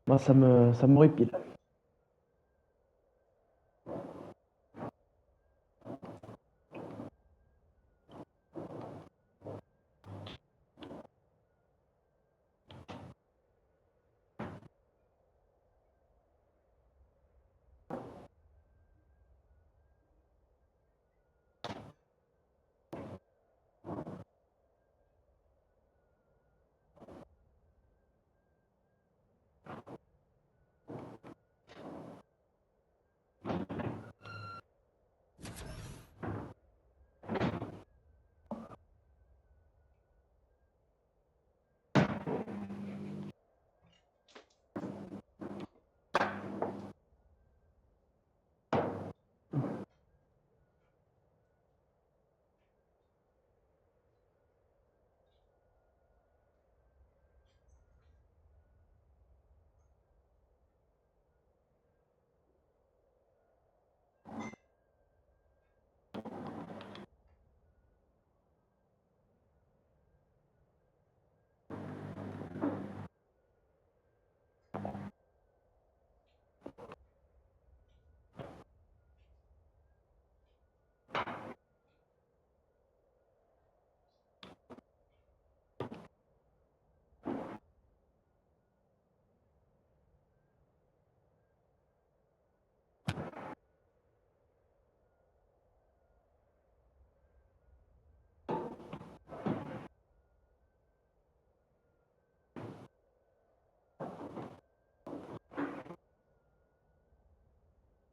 Moi, ça m'horripile.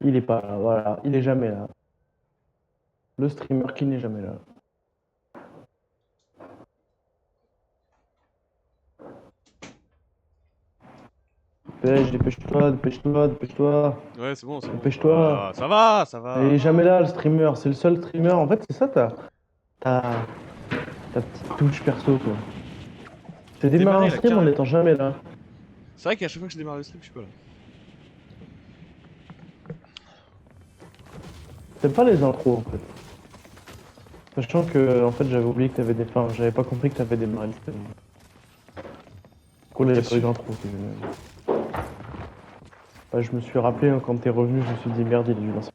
Il est pas là, voilà, il est jamais là. Le streamer qui n'est jamais là. Dépêche-toi, dépêche-toi, dépêche-toi, Ouais, c'est bon, c'est bon. dépêche-toi. Ah, ça va, ça va. Il est jamais là, le streamer, c'est le seul streamer. En fait, c'est ça ta petite touche perso, quoi. C'est démarrer Démarrer un la stream en carrière. n'étant jamais là. C'est vrai qu'à chaque fois que je démarre le stream, je suis pas là. T'aimes pas les intros, en fait. Sachant que, en fait, j'avais oublié que t'avais des... Enfin, j'avais pas compris que t'avais démarré le stream. Cool, il y avait pas eu d'intro. Bah, je me suis rappelé, hein, quand t'es revenu, je me suis dit, merde, il est dû lancer.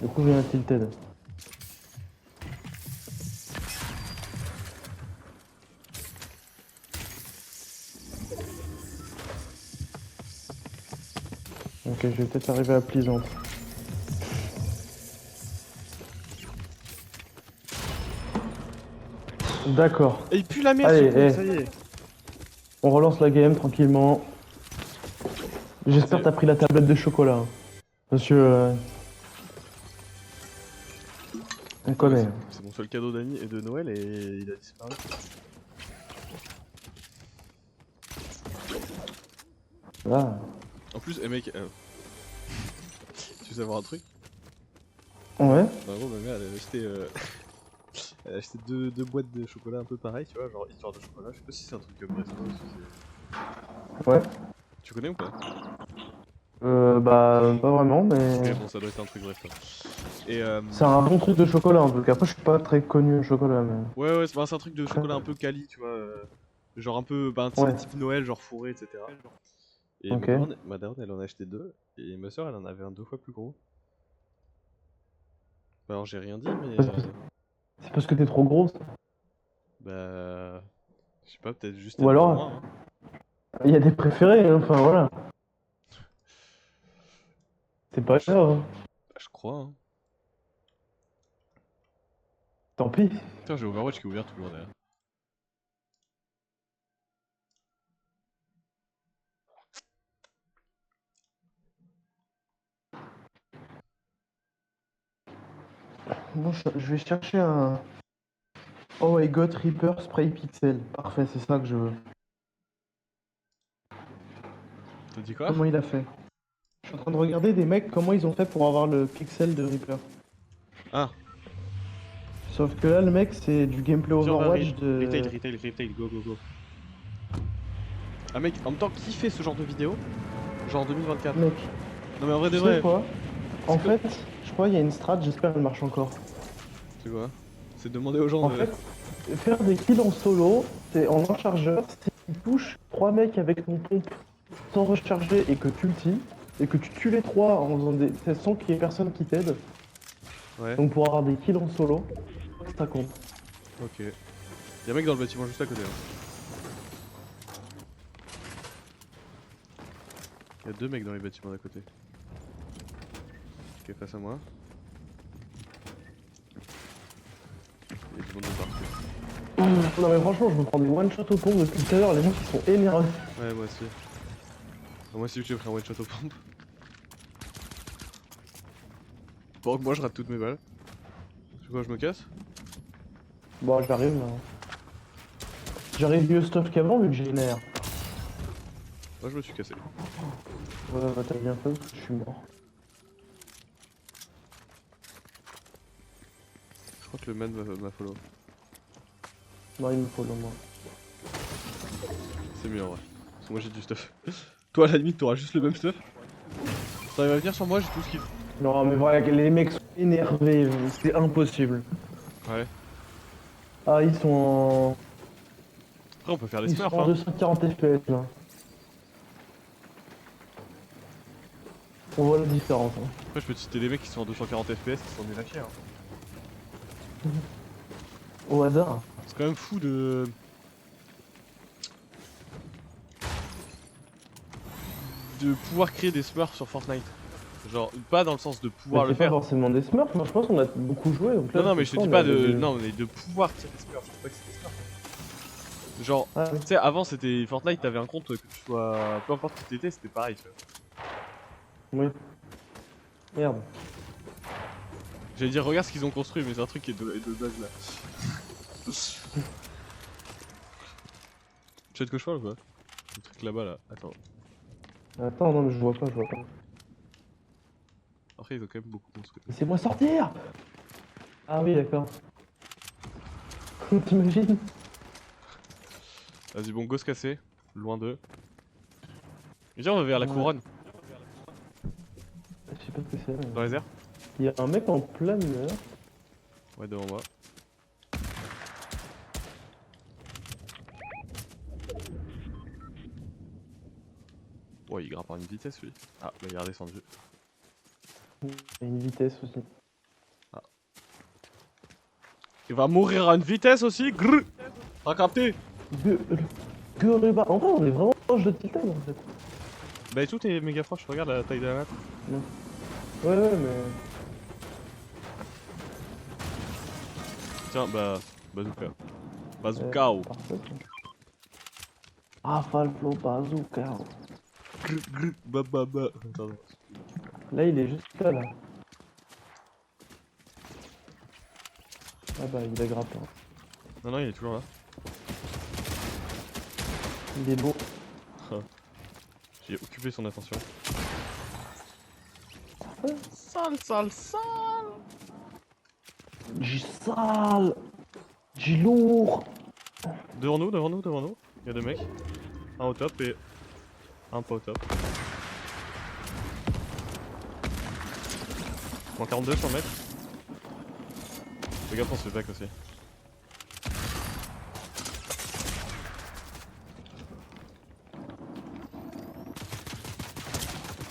Du coup, j'ai un tilted. Ok, je vais peut-être arriver à Plaisante. D'accord. Et il pue la merde, Allez, ce con, ça y est. on relance la game tranquillement. J'espère que t'as pris la tablette de chocolat, hein. Monsieur, on connaît. Ouais, c'est mon seul cadeau d'Annie et de Noël et il a disparu. Là. En plus, mec, tu veux savoir un truc? Ouais. Bah, gros, ma mère elle a acheté, elle a acheté deux boîtes de chocolat un peu pareil, tu vois, genre histoire de chocolat. Je sais pas si c'est un truc comme Bresto ou si c'est. Ouais. Tu connais ou pas? Bah, pas vraiment, mais. Ok, bon, ça doit être un truc Bresto. Et C'est un bon truc de chocolat en tout cas. Après, je suis pas très connu au chocolat, mais. ouais, ouais, c'est un truc de chocolat un peu quali, tu vois. Genre un peu, bah, Ouais. type Noël, genre fourré, etc. Et Ok. ma daronne, elle en a acheté deux, et ma soeur, elle en avait un 2 fois plus gros. Bah, alors j'ai rien dit, mais C'est parce que t'es trop gros. bah, je sais pas, peut-être juste Ou elle pour alors, moi. Hein. il y a des préférés, hein. Enfin voilà. C'est pas grave, hein. Bah, je crois. Hein. Tant pis. Putain, j'ai Overwatch qui est ouvert toujours derrière. Bon, je vais chercher un. Oh, I got Reaper Spray Pixel. Parfait, c'est ça que je veux. T'as dit quoi? Comment il a fait? Je suis en train de regarder des mecs, comment ils ont fait pour avoir le pixel de Reaper. Ah, Sauf que là, le mec, c'est du gameplay tiens, Overwatch de. retail, go, go, go. Ah, mec, en même temps, qui fait ce genre de vidéo? Genre 2024. Mec, Non, mais en vrai de tu sais vrai. quoi? En C'est que- fait, je crois qu'il y a une strat, j'espère qu'elle marche encore. C'est quoi? C'est demander aux gens En de. fait, faire des kills en solo, c'est en un chargeur, si tu touches 3 mecs avec ton pompe sans recharger et que tu ulti, et que tu tues les 3 en faisant des. sans qu'il y ait personne qui t'aide, Ouais, donc pour avoir des kills en solo, ça compte. ok. Y'a un mec dans le bâtiment juste à côté. Hein. Y'a 2 mecs dans les bâtiments d'à côté. Ok, face à moi. Il y a du monde de partout. Non mais franchement, je me prends des one shot au pompe depuis tout à l'heure, les mecs ils sont énervés. Ouais, moi aussi. Moi aussi, j'ai pris un one shot aux pompes. Bon, moi je rate toutes mes balles. Tu vois, je me casse? Bon, j'arrive là. J'arrive mieux stuff qu'avant vu que j'ai une air. Moi je me suis cassé. Ouais, bah t'as bien fait parce que je suis mort. Je crois que le man m'a follow. Non, il me faut le moins. C'est mieux en vrai. Parce que moi j'ai du stuff. Toi à la limite t'auras juste le même stuff. T'arrives à venir sur moi, j'ai tout ce qu'il faut. Non, mais voilà, les mecs sont énervés, c'est impossible. Ouais. Ah, ils sont en. Après on peut faire les Ils smurfs sont en hein. 240 FPS là. On voit la différence. Hein. Après je peux te citer des mecs qui sont en 240 FPS qui sont nuls à chier hein. Au hasard. C'est quand même fou de pouvoir créer des smurfs sur Fortnite. Genre, pas dans le sens de pouvoir Mais le c'est pas faire. forcément des smurfs, moi je pense qu'on a beaucoup joué. Donc là, Non, non, mais je te c'est dis ça, pas on a de. des- Non, mais de pouvoir tirer des smurfs. Je dis pas que c'est des smurfs. Genre, Ah, oui. tu sais, avant c'était Fortnite, t'avais un compte que tu sois. Peu importe qui t'étais, c'était pareil, tu vois. Oui. Merde. J'allais dire, regarde ce qu'ils ont construit, mais c'est un truc qui est de base là. Tu sais de quoi je parle ou quoi? Le truc là-bas là. Attends. Attends, non, mais je vois pas, je vois pas. Après, ils ont quand même beaucoup construit. Laissez-moi sortir. Ah oui, d'accord. T'imagines? Vas-y, bon, go se casser. Loin d'eux. Viens, on va vers la Ouais. couronne. Je sais pas ce que c'est. Dans les airs. Il y a un mec en plein milieu. Ouais, devant moi. Ouais, il grimpe à une vitesse lui. Ah, bah il est redescendu. Il y a une vitesse aussi. Il va mourir à une vitesse aussi. Grrr. T'as capté? Guruba. En vrai, on est vraiment proche de Titan en fait. Bah tout est méga proche, regarde la taille de la map. Ouais, ouais, mais. Tiens, bah, bazooka. Bazooka. Parfait. Rafale flow bazooka. Grrr, grrr, bah bah bah. Attends, attends. Là, il est juste là. Ah bah, il a grappé. Hein. Non, non, il est toujours là. Il est beau. J'ai occupé son attention. Parfait. Sale, sale, sale. J'ai sale. J'ai lourd. Devant nous, devant nous, devant nous. Il y a deux mecs. Un au top et un pas au top. Moins 42 sur le mec. Fais gaffe, on se fait back aussi.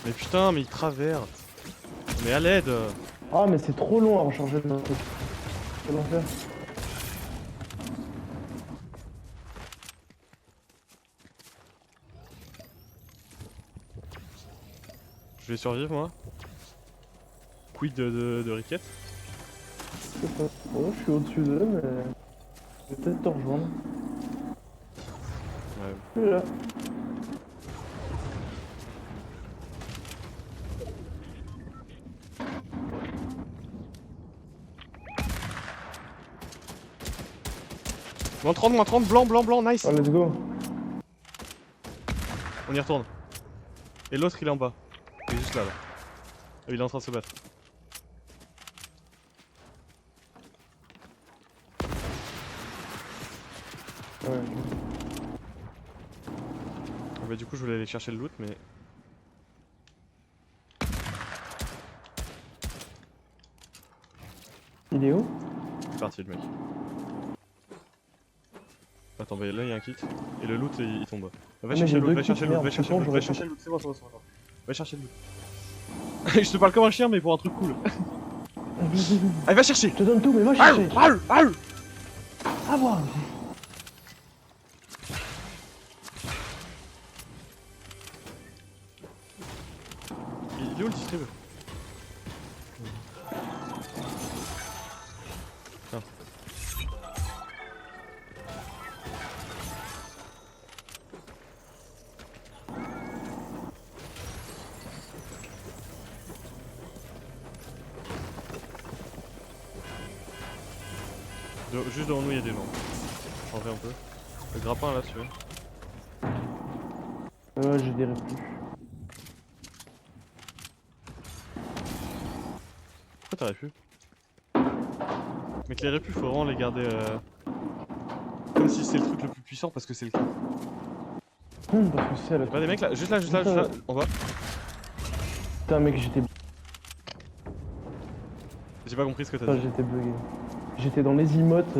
Mais putain, mais il traverse. On est à l'aide. Ah, mais c'est trop long à recharger le truc. Quel enfer. Je vais survivre moi. Quid de Riquette. Je sais pas trop, je suis au-dessus d'eux, mais. Je vais peut-être te rejoindre. Ouais. Je suis là. Moins 30, blanc, blanc, blanc, nice. Ah, let's go. On y retourne. Et l'autre il est en bas. Il est juste là, là. Il est en train de se battre. Ouais. Bah du coup je voulais aller chercher le loot mais... Il est où? C'est parti le mec. Attends, bah là il y a un kit. Et le loot il tombe. Va Mais chercher j'ai le loot, deux va kits, chercher le loot, merde, va chercher putain, le loot, va j'aurais chercher le loot, c'est bon, c'est bon, c'est bon. Va chercher le loot. Je te parle comme un chien mais pour un truc cool. Allez va chercher. Je te donne tout, mais va chercher. Ah, moi. Il est où le distributeur? Tiens. Juste devant nous il y a des gens. Changer un peu. Le grappin là, tu vois. Je dirais plus. Pourquoi t'aurais pu? Mec, les répus, faut vraiment les garder comme si c'est le truc le plus puissant parce que c'est le cas. Parce que c'est la. Y'a des mecs là, juste là, juste là, juste là, on va. Putain, mec, j'étais. J'ai pas compris ce que t'as Putain, dit. j'étais bugué. J'étais dans les emotes.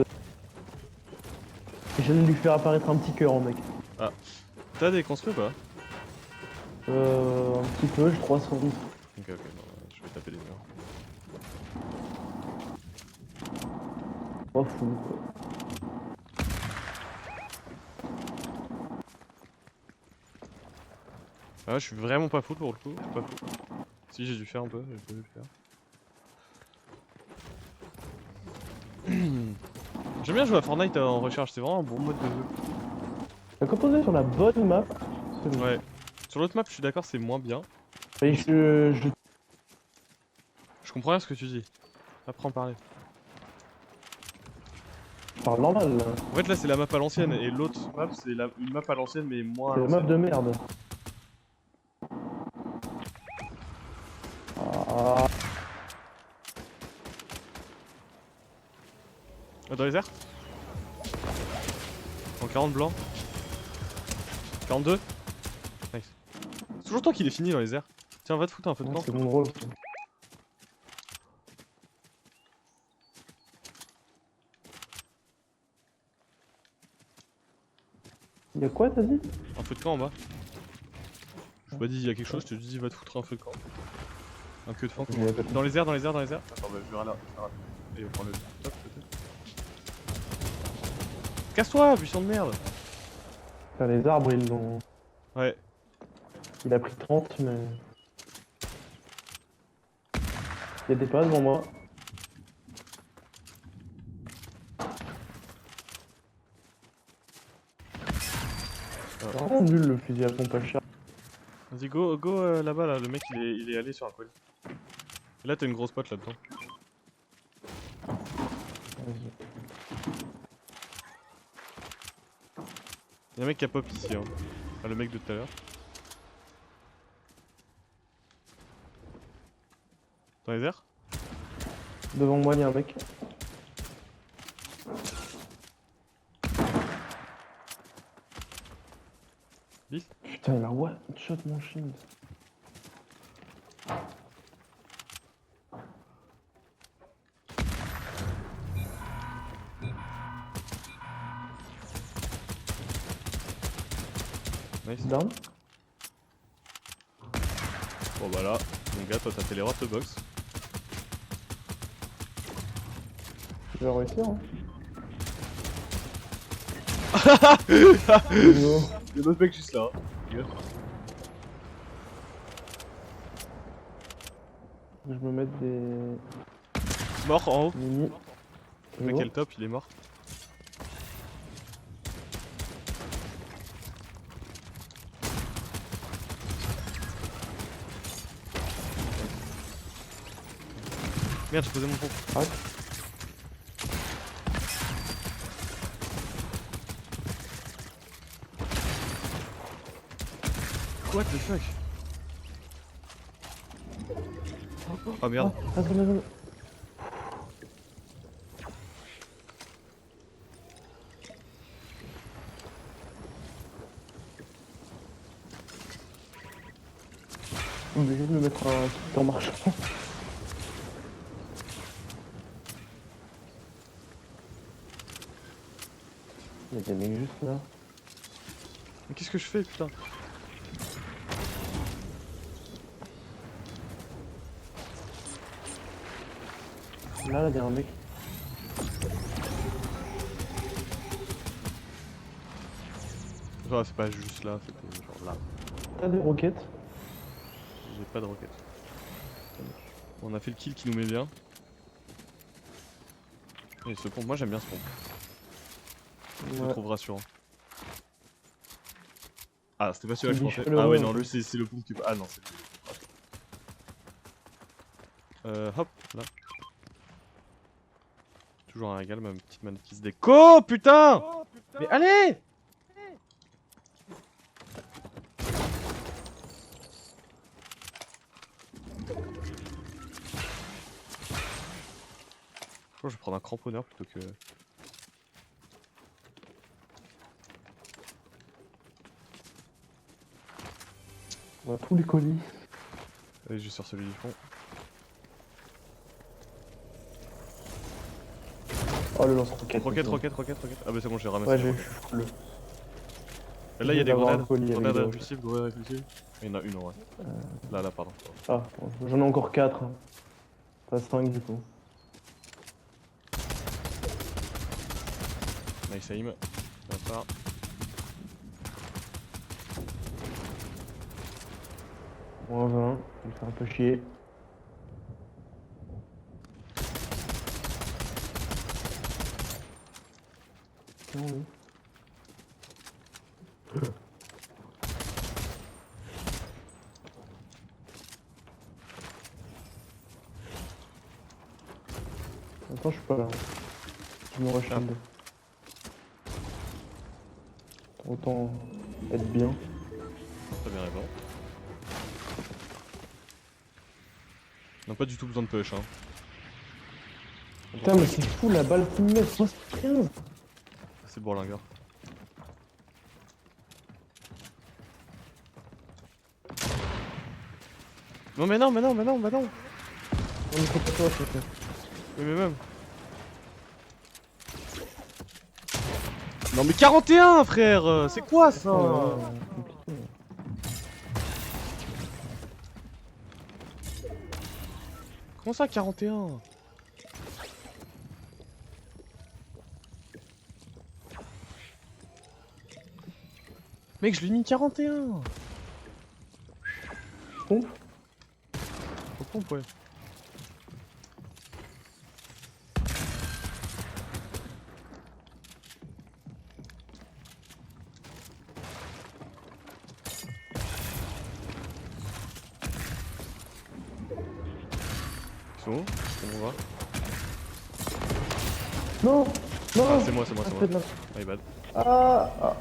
Et j'allais lui faire apparaître un petit cœur, mec. T'as des construits ou pas? Un petit peu, je crois, sans doute. Ok, non, je vais taper les murs. Pas fou, quoi. Ah, je suis vraiment pas full pour le coup, pas full. Si, j'ai dû faire un peu, j'ai pas dû le faire. J'aime bien jouer à Fortnite en recharge, c'est vraiment un bon mode de jeu. Quand on est sur la bonne map, c'est bon. Ouais. Sur l'autre map, je suis d'accord, c'est moins bien. Et je Je comprends rien ce que tu dis. Apprends à parler. parle normal, là. En fait, là, c'est la map à l'ancienne, et l'autre map, c'est une map à l'ancienne, mais moins à C'est la map l'ancienne. de merde. Ah, Dans les airs. En 40 blanc. 42. Nice. C'est toujours toi qui l'ai fini dans les airs. Tiens, va te foutre un peu de camp. c'est mon rôle. Ça. Y'a quoi, t'as dit? Un feu de camp en bas. Je t'ai pas dit il y a quelque chose, je te dis va te foutre un feu de camp. Un queue de fan. J'avais pas compris. Dans les airs, dans les airs, dans les airs. Attends, bah je vais là. Et on prend le top peut-être. Casse-toi, buisson de merde. Putain, les arbres, ils l'ont. Ouais. Il a pris 30, mais. Y'a des pas devant moi. C'est vraiment nul le fusil à pompe à chat. Vas-y, go là-bas, là. Le mec il est allé sur un colis. Et là, t'as une grosse pote là-dedans. Vas-y. Y'a un mec qui a pop ici, hein. Ah, le mec de tout à l'heure. Dans les airs. Devant moi, y'a un mec. Bill. Putain, il a one shot mon shield. Nice. Down. Bon bah là, mon gars, toi t'as fait l'erreur de box. Je vais réussir, hein. Il y a d'autres mecs juste là. Hein. Je me mets des Mort en haut. mini. Le mec est le top, il est mort. Merde, je posais mon pompe. Arrête. What the fuck? Oh merde. Attends. Je vais obligé de me mettre un truc en marchant. Il y a des mecs juste là. Mais qu'est-ce que je fais, putain? Là, il y a un mec. Genre, c'est pas juste là, c'était genre là. T'as des roquettes. J'ai pas de roquette. On a fait le kill qui nous met bien. Et ce pompe, moi j'aime bien ce pompe. Je le Ouais. trouve rassurant. Ah, c'était pas celui-là que je Il est pensais. chaleureux, Ah ouais, un non, peu. lui c'est le pompe qui. Ah non, c'est le. Hop, là. Toujours un régal, ma petite manette qui se déco, putain! Mais allez! Je crois que je vais prendre un cramponneur plutôt que. On a tous les colis. Allez, je vais sur celui du fond. Oh, le lance-roquette. Roquette, roquette, roquette, roquette. Ah bah c'est bon, j'ai ramassé. Ouais, les j'ai roquettes. le. Là, il y a des d'avoir un grenades. colis avec Grenades des répulsives, grenades répulsives. Il y en a une en vrai. Là, pardon. Ah, bon, j'en ai encore 4. Hein. Pas 5 du coup. Nice aim. Comme ça. Moins 20. Ça me fait un peu chier. Non, oui. Attends, je suis pas là. Je me rush un peu. Autant être bien. T'as bien raison. On n'a pas du tout besoin de push, hein. Putain, mais c'est fou la balle qui me met 75. C'est bourlingueur. Non mais non, mais non, mais non, mais non. On est contre toi, c'est fait. Oui mais même. Non mais 41 frère, c'est quoi ça? Compliqué. Comment ça 41? Mec, je lui ai mis 41. Pompe. Faut pompe, ouais. C'est bon? Comment on va? Non. Non. Ah, c'est moi, c'est moi, c'est Arrête moi. là. My bad. Ah.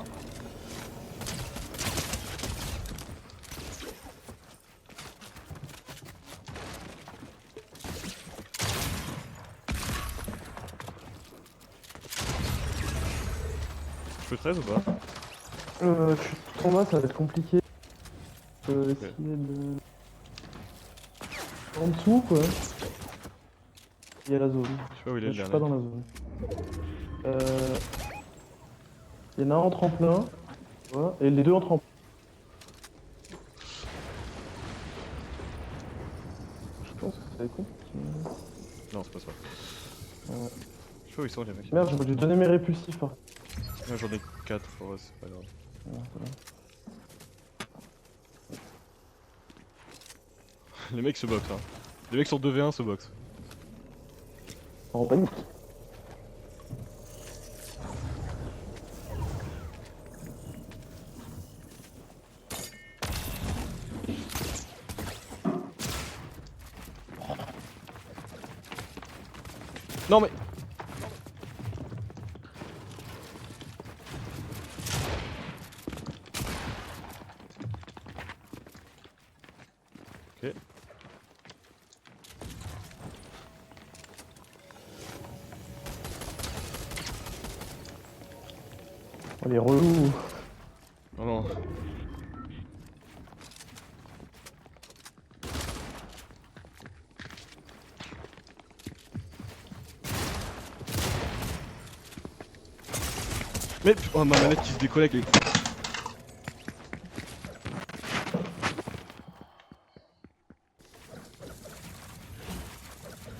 Je peux 13 ou pas? Je suis tout en bas, ça va être compliqué. Essayer de... En dessous, quoi. Il y a la zone. Je sais pas où il est Moi, le je suis dernier. pas dans la zone. Il y en a un en tremplin. Tu vois, et les deux en tremplin. Je pense que ça va être compliqué. Non, c'est pas ça. Ouais. Je sais pas où ils sont les mecs. Merde, j'ai donné mes répulsifs. Hein. Moi j'en ai 4, ouais, c'est pas grave. Ouais, voilà. Les mecs se boxent, hein. Les mecs sur 2v1 se boxent. En panique. Non mais... Ok. Oh, les relous. Non, non. Mais oh, ma manette qui se déconnecte.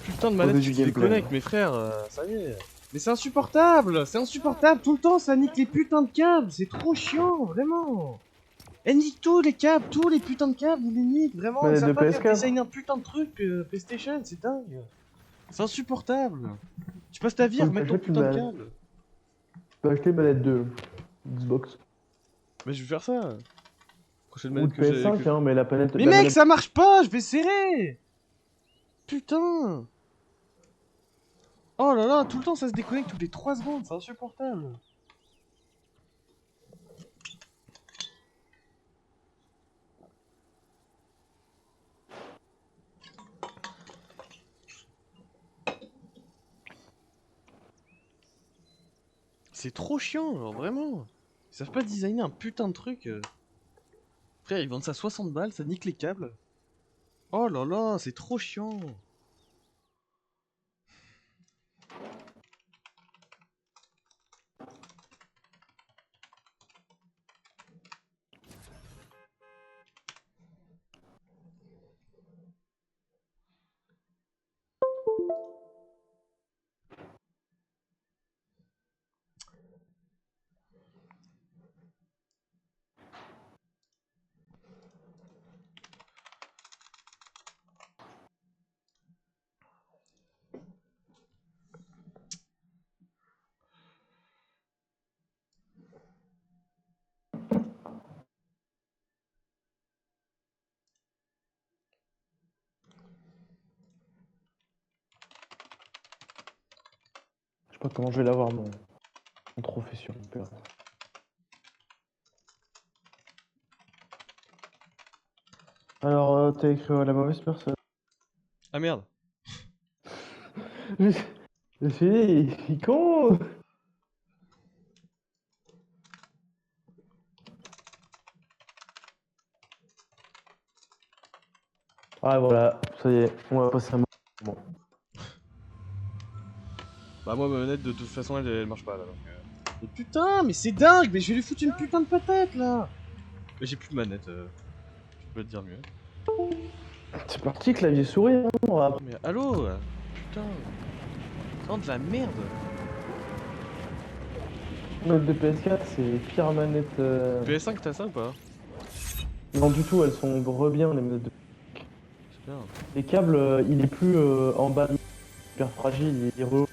Putain de manette Au-dessus qui du se gameplay. déconnecte, mes frères, ça y est. Mais c'est insupportable, tout le temps ça nique les putains de câbles, c'est trop chiant, vraiment. Elle nique tous les câbles, tous les putains de câbles, ils les niquent, vraiment, ils Manette savent de pas faire PS4. designer un putain de truc PlayStation, c'est dingue. C'est insupportable. Tu passes ta vie à Faut remettre ton t'achètes une putain de manette. câble. Tu peux acheter une manette de Xbox. Mais je vais faire ça. Prochaine Ou de manette que j'ai... PS5, hein, mais la manette. Mais la mec, manette... ça marche pas, je vais serrer. Putain. Oh là là, tout le temps ça se déconnecte toutes les 3 secondes, c'est insupportable. C'est trop chiant, genre vraiment. Ils savent pas designer un putain de truc. Frère, ils vendent ça 60 balles, ça nique les câbles. Oh là là, c'est trop chiant. Je sais pas comment je vais l'avoir, mon trophée sur Hyper. Alors, t'as écrit la mauvaise personne. Ah merde. Je je suis dit, il est con. Ah voilà, ça y est, on va passer un moment. Bah moi ma manette de toute façon elle marche pas là donc... Mais putain, mais c'est dingue, mais je vais lui foutre une putain de patate là. Mais j'ai plus de manette, je peux te dire mieux. C'est parti, clavier souris, hein, on va- Mais allô. Putain. C'est vraiment de la merde. Manette de PS4, c'est pire manette. PS5 t'as ça ou pas? Non, du tout, elles sont bien les manettes de. C'est bien. Les câbles, il est plus en bas, hyper fragile, il est re.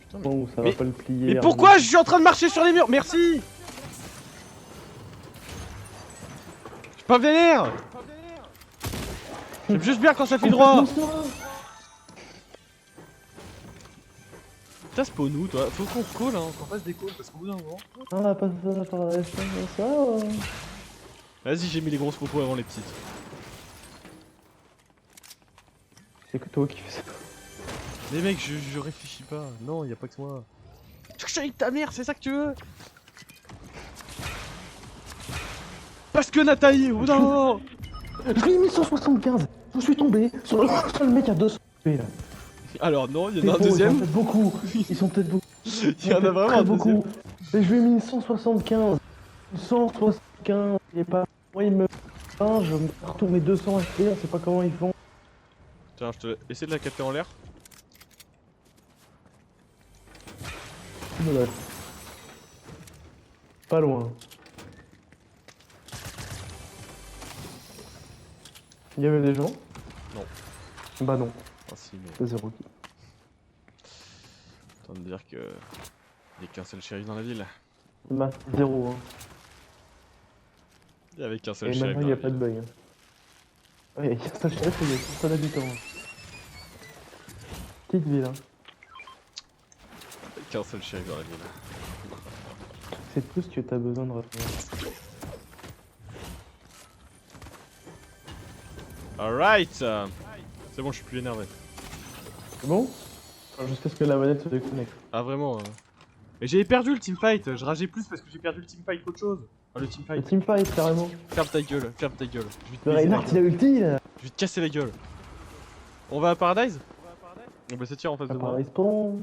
Putain mais... Où ça Mais- va pas le plier. Mais pourquoi je suis en train de marcher sur les murs? Merci. Je suis pas vénère. J'aime juste bien quand ça fait droit. T'as spawn où toi? Faut qu'on se call hein, qu'on fasse des calls parce qu'au bout d'un moment... Ah, pas ça. Vas-y j'ai mis les grosses popos avant les petites. C'est que toi qui fais ça. Mais mec je réfléchis pas. Non y a pas que moi. Je avec ta mère, c'est ça que tu veux? Parce que Nathalie, au bout d'un moment... Je lui ai mis 175. Je suis tombé sur le mec à 200 HP là. Alors non, il y C'est en a un faux, Ils sont deuxième. peut-être beaucoup. Ils sont peut-être beaucoup. Il y en a vraiment un deuxième. beaucoup. Mais je lui ai mis 175. 175. Il est pas. Moi il me. Je me retourner 200 HP, on sait pas comment ils font. Tiens, je te essaie de la capter en l'air. Dommage. Pas loin. Il y avait des gens? Non. Bah non, Ah si, mais c'est zéro kill. autant me dire que il y a qu'un seul shérif dans la ville. Bah, zéro. Hein. Il y avait qu'un seul Et shérif maintenant dans il n'y la a pas de ville. bug. Hein. Ouais, ça je sais, il y a 100 habitants. Hein. Petite ville, hein. Il y a qu'un seul shérif dans la ville. C'est tout ce que t'as besoin de retenir. Alright. C'est bon, je suis plus énervé. C'est bon? Enfin, jusqu'à ce que la manette se déconnecte. Ah vraiment. Mais j'ai perdu le teamfight. Je rageais plus parce que j'ai perdu le teamfight qu'autre chose. Ah, le Le teamfight. teamfight, carrément. Ferme ta gueule, ferme ta gueule. Je vais te Le baiser la Reinhardt, il gueule. a ulti là. Je vais te casser la gueule. On va à Paradise? On va se tirer en face Ça de moi. paraît spawn.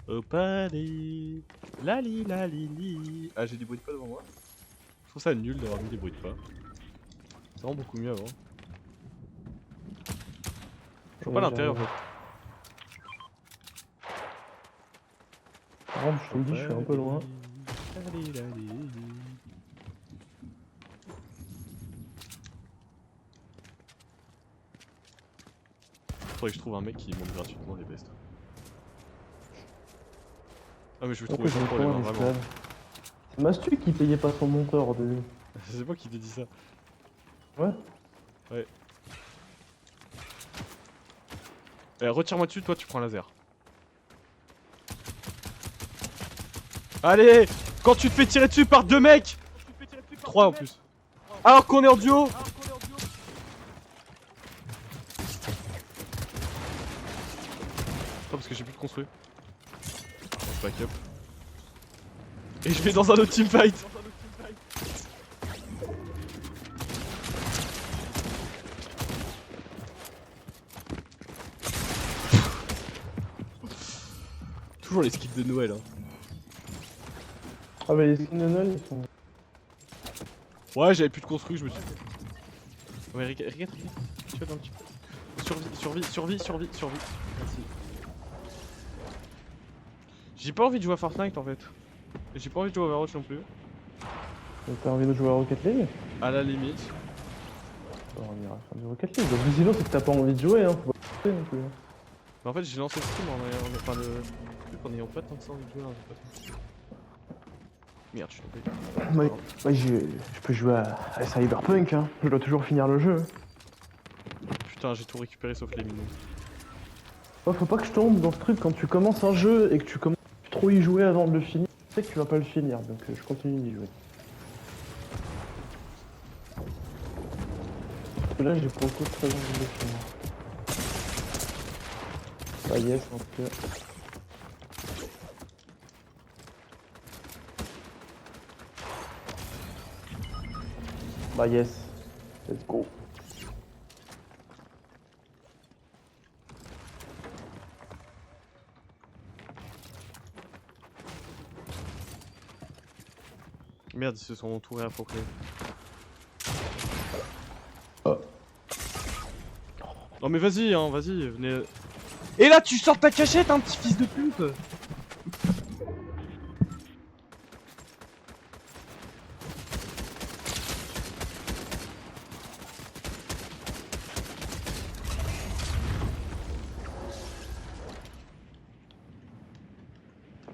Au palais. Lali lali. Ah, j'ai du bruit de pas devant moi. Je trouve ça nul d'avoir mis des bruits de pas. C'est vraiment beaucoup mieux avant. Je vois pas l'intérêt en fait. Par contre, je te le dis, je suis un peu loin. Lali, lali. Faudrait que je trouve un mec qui monte gratuitement les bestes. Ah mais je vais trouver sans problème, hein, vraiment. C'est Mastu qui payait pas son monteur au début. C'est moi qui t'ai dit ça. Ouais. Ouais. Retire-moi dessus, toi tu prends un laser. Allez! Quand tu te fais tirer dessus par 2 mecs! 3 en plus. Alors qu'on est en duo! Attends parce que j'ai plus de construit. Je back up. Et je vais dans un autre teamfight! Toujours les skins de Noël hein. Ah mais les skins de Noël ils sont... Ouais j'avais plus de construit, je me suis... Ouais regarde. Tu vas dans le Survie. Merci. J'ai pas envie de jouer à Fortnite en fait. Et j'ai pas envie de jouer à Overwatch non plus. T'as envie de jouer à Rocket League? À la limite. On ira faire du Rocket League. Donc, sinon c'est que t'as pas envie de jouer hein, faut pas jouer non plus. Mais en fait j'ai lancé le stream enfin le truc en ayant pas tant que ça envie de jouer hein, j'ai pas trop. Merde, je suis tombé. Ouais, je peux jouer à Cyberpunk hein, je dois toujours finir le jeu. Putain, j'ai tout récupéré sauf les minous. Ouais, faut pas que je tombe dans ce truc quand tu commences un jeu et que tu commences trop y jouer avant de le finir, tu sais que tu vas pas le finir, donc je continue d'y jouer. Parce que là j'ai pas beaucoup très envie de le finir. Ah yes, en tout cas. Bah yes, let's go. Merde, ils se sont entourés à Proclé. Oh. Non mais vas-y, hein, vas-y, venez. Et là tu sors ta cachette, un petit fils de pute.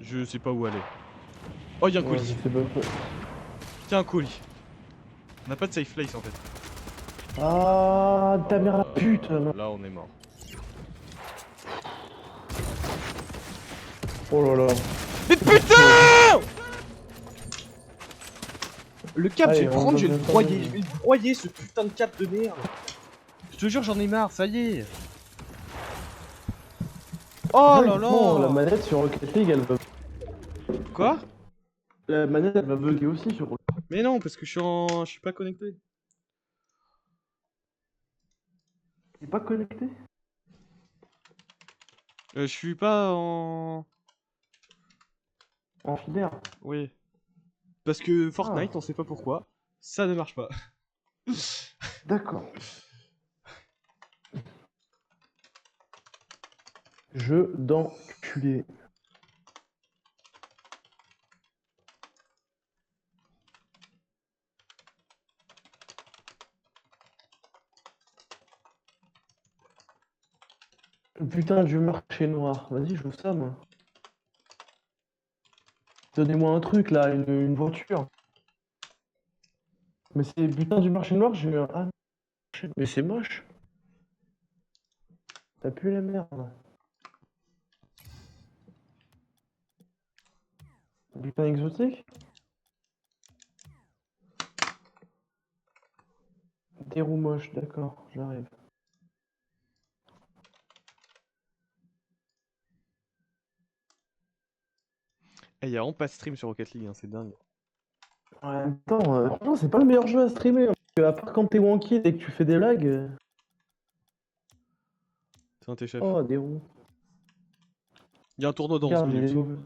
Je sais pas où aller. Oh, y'a un colis. Tiens, un colis. On n'a pas de safe place en fait. Ah, ta mère la pute. Là, on est mort. Oh là là. Mais putain! Le cap, Allez, je vais le prendre, je vais le on broyer. Je vais le broyer, ce putain de cap de merde. Je te jure, j'en ai marre, ça y est. Oh là Non, la là! manette sur Rocket League, elle va... Quoi? La manette, elle va bugger aussi sur Rocket League. Mais non, parce que je suis pas connecté. T'es pas connecté? Je suis pas en... En filaire. Oui. Parce que Fortnite, on sait pas pourquoi, ça ne marche pas. D'accord. Jeu d'enculé. Putain du marché noir. Vas-y, je veux ça, moi. Donnez-moi un truc, là, une voiture. Mais c'est putain du marché noir, j'ai eu un... Ah, mais c'est moche. T'as pu la merde. Putain exotique. Des roues moches, d'accord, j'arrive. Eh, y'a vraiment pas de stream sur Rocket League, hein, c'est dingue. En même temps, franchement, c'est pas le meilleur jeu à streamer. Hein, parce que à part quand t'es wonky et que tu fais des lags. Tiens, t'es chef. Oh, des roues. Il y a un tournoi dans 11 Regarde, minutes.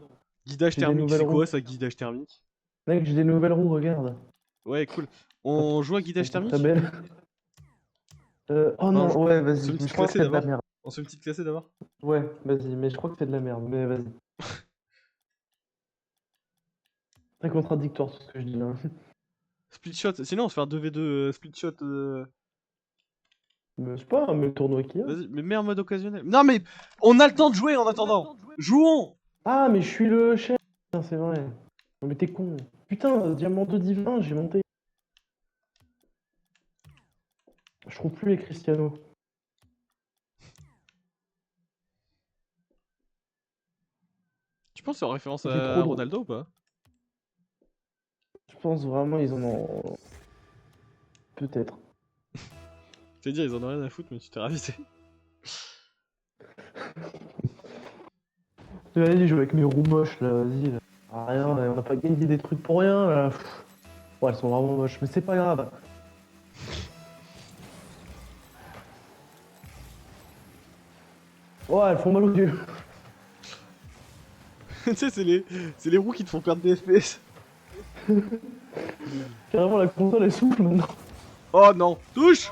Guidage j'ai des thermique, nouvelles c'est quoi roues. ça, guidage thermique? Mec, j'ai des nouvelles roues, regarde. Ouais, cool. On joue à Elles guidage sont très thermique? belles. Oh Non, non, ouais, on se fait vas-y. une Mais petite je crois que classée c'est de la d'abord? merde. On se fait une petite classée d'abord? Ouais, vas-y. Mais je crois que c'est de la merde. Mais vas-y. Très contradictoire tout ce que je dis là. Split shot, sinon on se fait un 2v2 split shot. Mais c'est pas un même tournoi qu'il y a. Vas-y, mais mets en mode occasionnel. Non mais on a le temps de jouer en attendant. Jouons! Ah, mais je suis le chef. Putain, c'est vrai. Non, mais t'es con. Putain, Diamant 2 divin, j'ai monté. Je trouve plus les Cristiano. Tu penses en référence J'ai à trop de. Ronaldo ou pas? Je pense vraiment ils en ont. Peut-être. C'est dire ils en ont rien à foutre mais tu t'es ravisé. Vas-y, je joue avec mes roues moches là, vas-y. Là. Ah, rien, on n'a pas gagné des trucs pour rien là. Pff. Ouais, elles sont vraiment moches, mais c'est pas grave. Ouais, elles font mal aux yeux. Tu sais, c'est les roues qui te font perdre des FPS. Carrément, la console elle souffle maintenant. Oh non! Touche!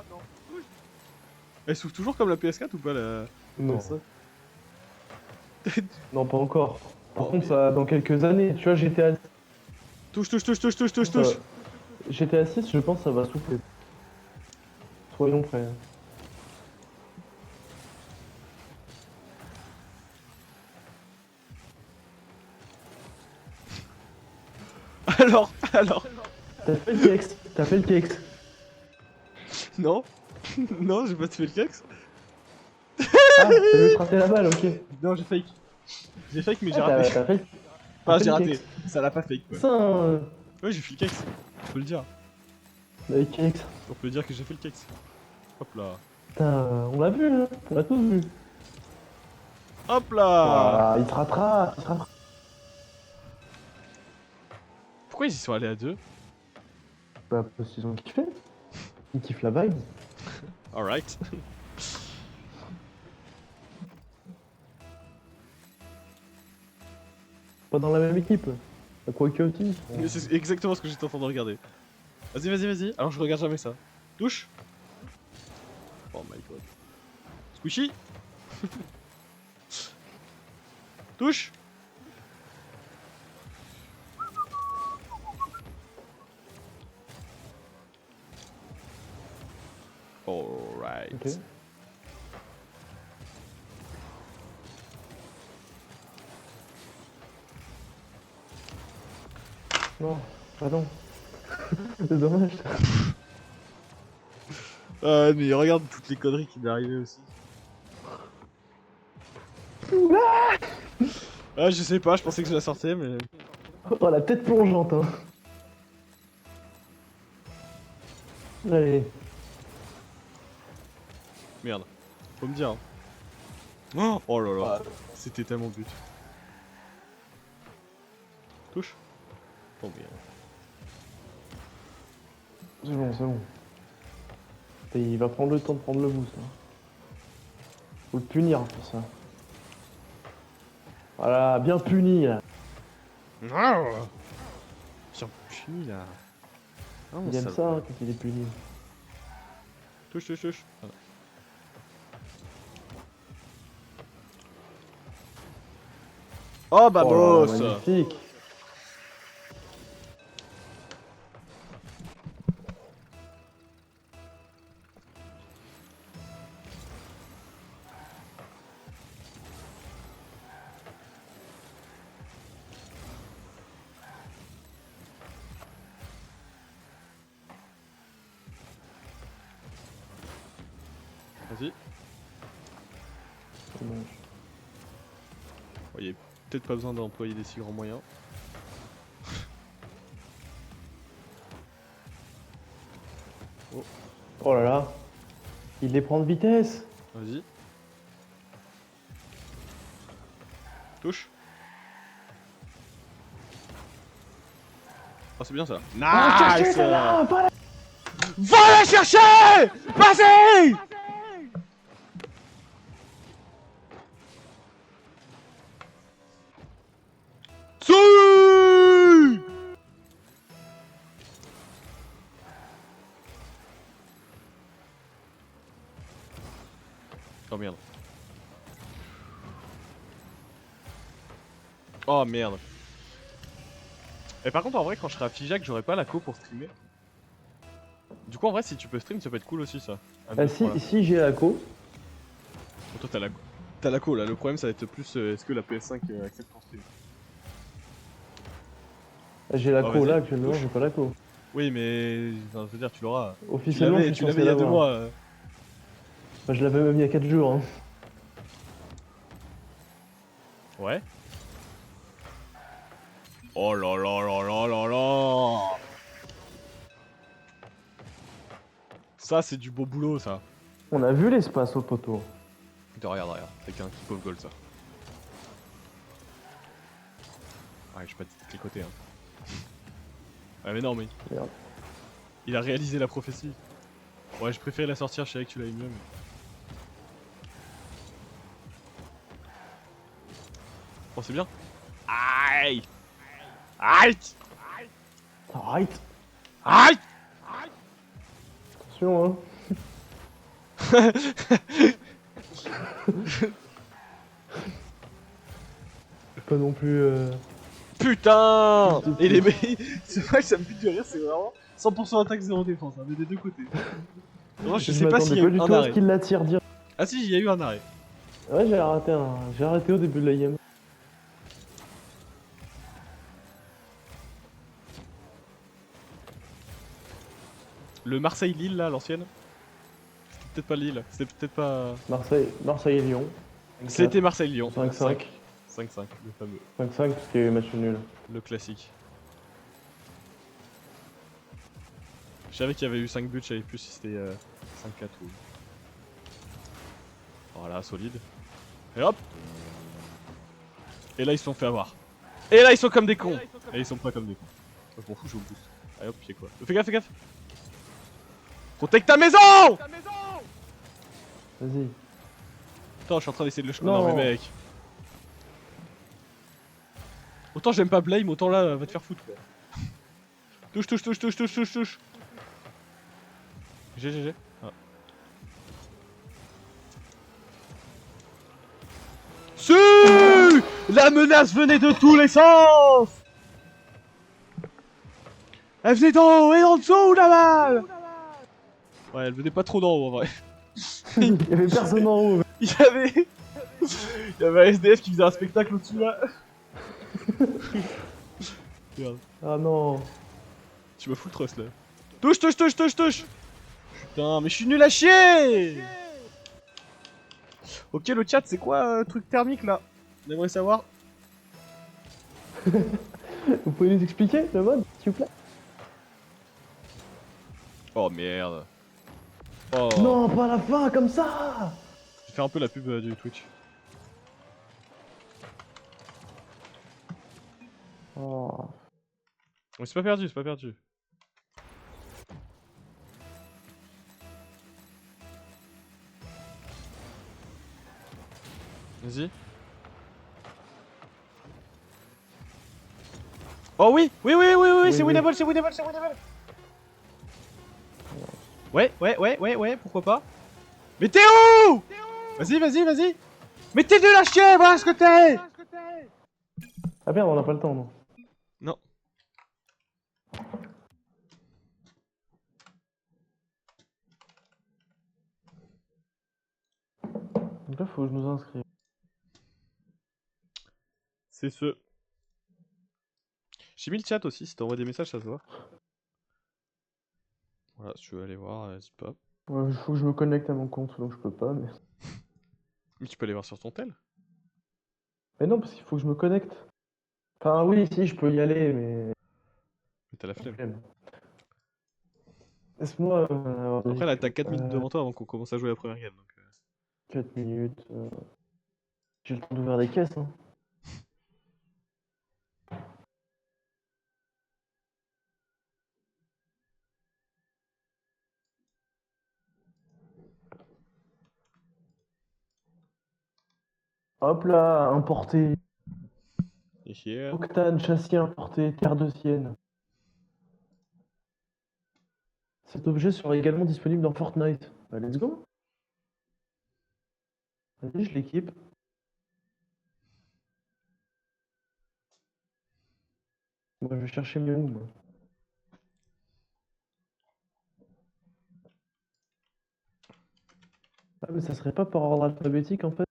Elle souffle toujours comme la PS4 ou pas la. Non. Ça. Non, pas encore. Par Oh, contre, mais- ça, dans quelques années, tu vois, Touche, touche, touche, touche, touche, touche, touche! GTA 6, je pense que ça va souffler. Soyons prêts. Alors. T'as fait le kex, t'as fait le kex. Non? Non, j'ai pas fait le kex. Ah, t'as juste raté la balle, ok. Non, j'ai fake. J'ai fake, mais j'ai Ah, raté. t'as fait, Enfin, fait j'ai le raté. kex. Ça l'a pas fake, quoi. Ça, Ouais, j'ai fait le kex. On peut le dire. le kex. On peut dire que j'ai fait le kex. Hop là. Putain, on l'a vu, hein. On l'a tous vu. Hop là! Ah, il te rattrape, il te rattrape. Pourquoi ils y sont allés à deux? Bah, parce qu'ils ont kiffé. Ils kiffent la vibe. Alright. Pas dans la même équipe. À quoi que aussi. Mais c'est exactement ce que j'étais en train de regarder. Vas-y, vas-y, vas-y. Alors je regarde jamais ça. Touche. Oh my god. Squishy. Touche. Alright. Ok. Non, pardon. C'est dommage. Ah, mais regarde toutes les conneries qui m'est arrivé aussi. Ah, je sais pas, je pensais que je la sortais, mais. Oh, la tête plongeante, hein. Allez. Merde. Faut me dire. Hein. Oh là là. Ah. C'était tellement but. Touche. Oh merde. C'est bon, c'est bon. Et il va prendre le temps de prendre le boost. Hein. Faut le punir pour ça. Voilà, bien puni là. Tiens, fini là. Ah, Il aime ça hein, quand il est puni. Touche, touche, touche. Voilà. Oh bah Oh là, boss. magnifique. Vas-y. C'est bon. Il y a peut-être pas besoin d'employer des si grands moyens. Oh là là. Il les prend de vitesse. Vas-y. Touche. Oh, c'est bien ça. Ah, cherchez Nice. celle-là, pas la- Va la chercher. Vas-y. merde. Oh merde. Et par contre en vrai quand je serai à Figeac j'aurai pas la co pour streamer. Du coup en vrai si tu peux stream ça peut être cool aussi ça. Un, deux, trois, là. Si j'ai la co, Oh, toi t'as la co là, le problème ça va être plus est-ce que la PS5 accepte ton stream. j'ai la Oh, co vas-y, là actuellement, touche. j'ai pas la co. Oui mais enfin, je veux dire tu l'auras. Officiellement, je Tu suis l'avais censé il y a 2 l'avoir. mois. Bah, je l'avais même il y a 4 jours. Hein. Ouais. Oh là là là là là là. Ça c'est du beau boulot ça. On a vu l'espace au poteau. Regarde, avec un kick of goal ça. Ouais, je vais pas te cliquoter hein. Ouais mais non mais Merde. il a réalisé la prophétie. Ouais je préférais la sortir, je savais que tu l'avais mieux mais... Oh c'est bien. Aïe. Aïe. Arrête. Aïe. Attention, hein. Pas non plus. Putain. Et les mecs... C'est vrai que ça me bute de rire, c'est vraiment 100% attaque 0 défense, hein, mais des deux côtés. Vraiment, je sais pas s'il y a pas eu du un tout à ce arrêt. qu'il l'attire direct. Ah si, il y a eu un arrêt. Ouais, j'ai arrêté au début de la game. Le Marseille-Lille là, l'ancienne. C'était peut-être pas Lille, c'était peut-être pas... Marseille et Lyon. C'était Marseille-Lyon. 5-5. 5-5, le fameux. 5-5 parce qu'il y a eu match nul. Le classique. Je savais qu'il y avait eu 5 buts, je savais plus si c'était 5-4 ou... Voilà, solide. Et hop. Et là ils se sont fait avoir. Et là ils sont comme des cons. Et ils sont pas comme des cons. Je m'en fous, je vous boost. Allez hop, pied quoi. Fais gaffe, fais gaffe. Protège ta maison. Vas-y. Attends, je suis en train d'essayer de le choper. Non. Non mais mec. Autant j'aime pas Blame, autant là va te faire foutre quoi. Touche, touche, touche, touche, touche, touche, touche. GG. Ah. Si la menace venait de tous les sens. Elle venait d'en haut et d'en dessous la balle. Ouais, elle venait pas trop d'en haut en vrai. Il y avait personne en haut. Il y avait... Il y avait un SDF qui faisait un spectacle au-dessus là. Regarde. Ah non. Tu me fous le trust là. Touche, touche, touche, touche, touche. Putain, mais je suis nul à chier. Ok, le chat, c'est quoi truc thermique là? On aimerait savoir. Vous pouvez nous expliquer le mode, s'il vous plaît? Oh merde. Oh. Non, pas à la fin, comme ça. Je vais faire un peu la pub du Twitch. Oh. Mais c'est pas perdu, c'est pas perdu. Vas-y. Oh oui, oui, oui, oui, oui, c'est oui. winnable, c'est winnable, c'est winnable. Ouais, pourquoi pas. Mais t'es où? Vas-y, vas-y, vas-y. Mais t'es nul à chier, voilà ce que t'es. Ah merde, on a pas le temps, non. Non. Donc là, faut que je nous inscrive. C'est ce. J'ai mis le chat aussi, si t'envoies des messages, ça se voit. Voilà, si tu veux aller voir, n'hésite pas. Ouais, faut que je me connecte à mon compte, donc je peux pas, mais... Mais tu peux aller voir sur ton tel. Mais non, parce qu'il faut que je me connecte. Enfin, oui, si, je peux y aller, mais... Mais t'as la flemme. Laisse-moi... Après, là, t'as 4 minutes devant toi avant qu'on commence à jouer la première game. Donc, 4 minutes... J'ai le temps d'ouvrir des caisses, hein. Hop là, importé. Et here. Octane, châssis importé, terre de Sienne. Cet objet sera également disponible dans Fortnite. Bah, let's go. Vas-y, je l'équipe. Moi, je vais chercher Mew, moi. Ah, mais ça serait pas par ordre alphabétique, en fait?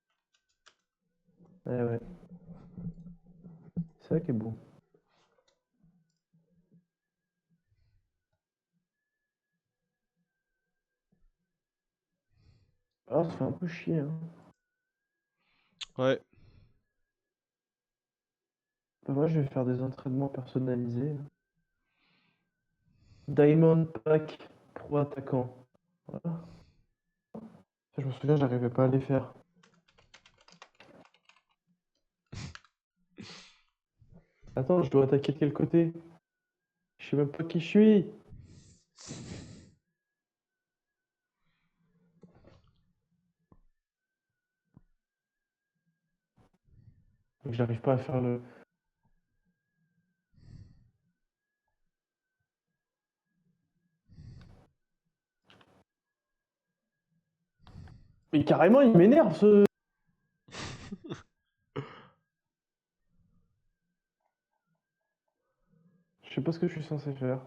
Eh ouais. C'est ça qui est beau. Ah, ça fait un peu chier, hein. Ouais. Bah, moi, je vais faire des entraînements personnalisés. Diamond Pack Pro attaquant. Voilà. Je me souviens, j'arrivais pas à les faire. Attends, je dois attaquer de quel côté? Je sais même pas qui je suis. Donc, j'arrive pas à faire le... Mais carrément, il m'énerve, ce... Je sais pas ce que je suis censé faire.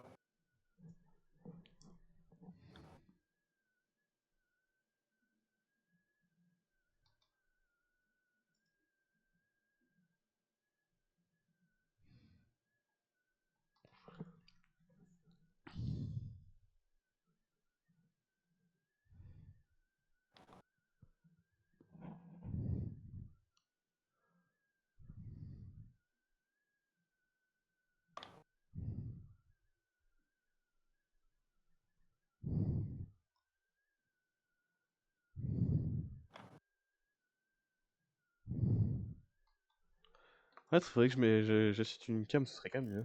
Ouais, il faudrait que j'achète une cam, ce serait quand même mieux.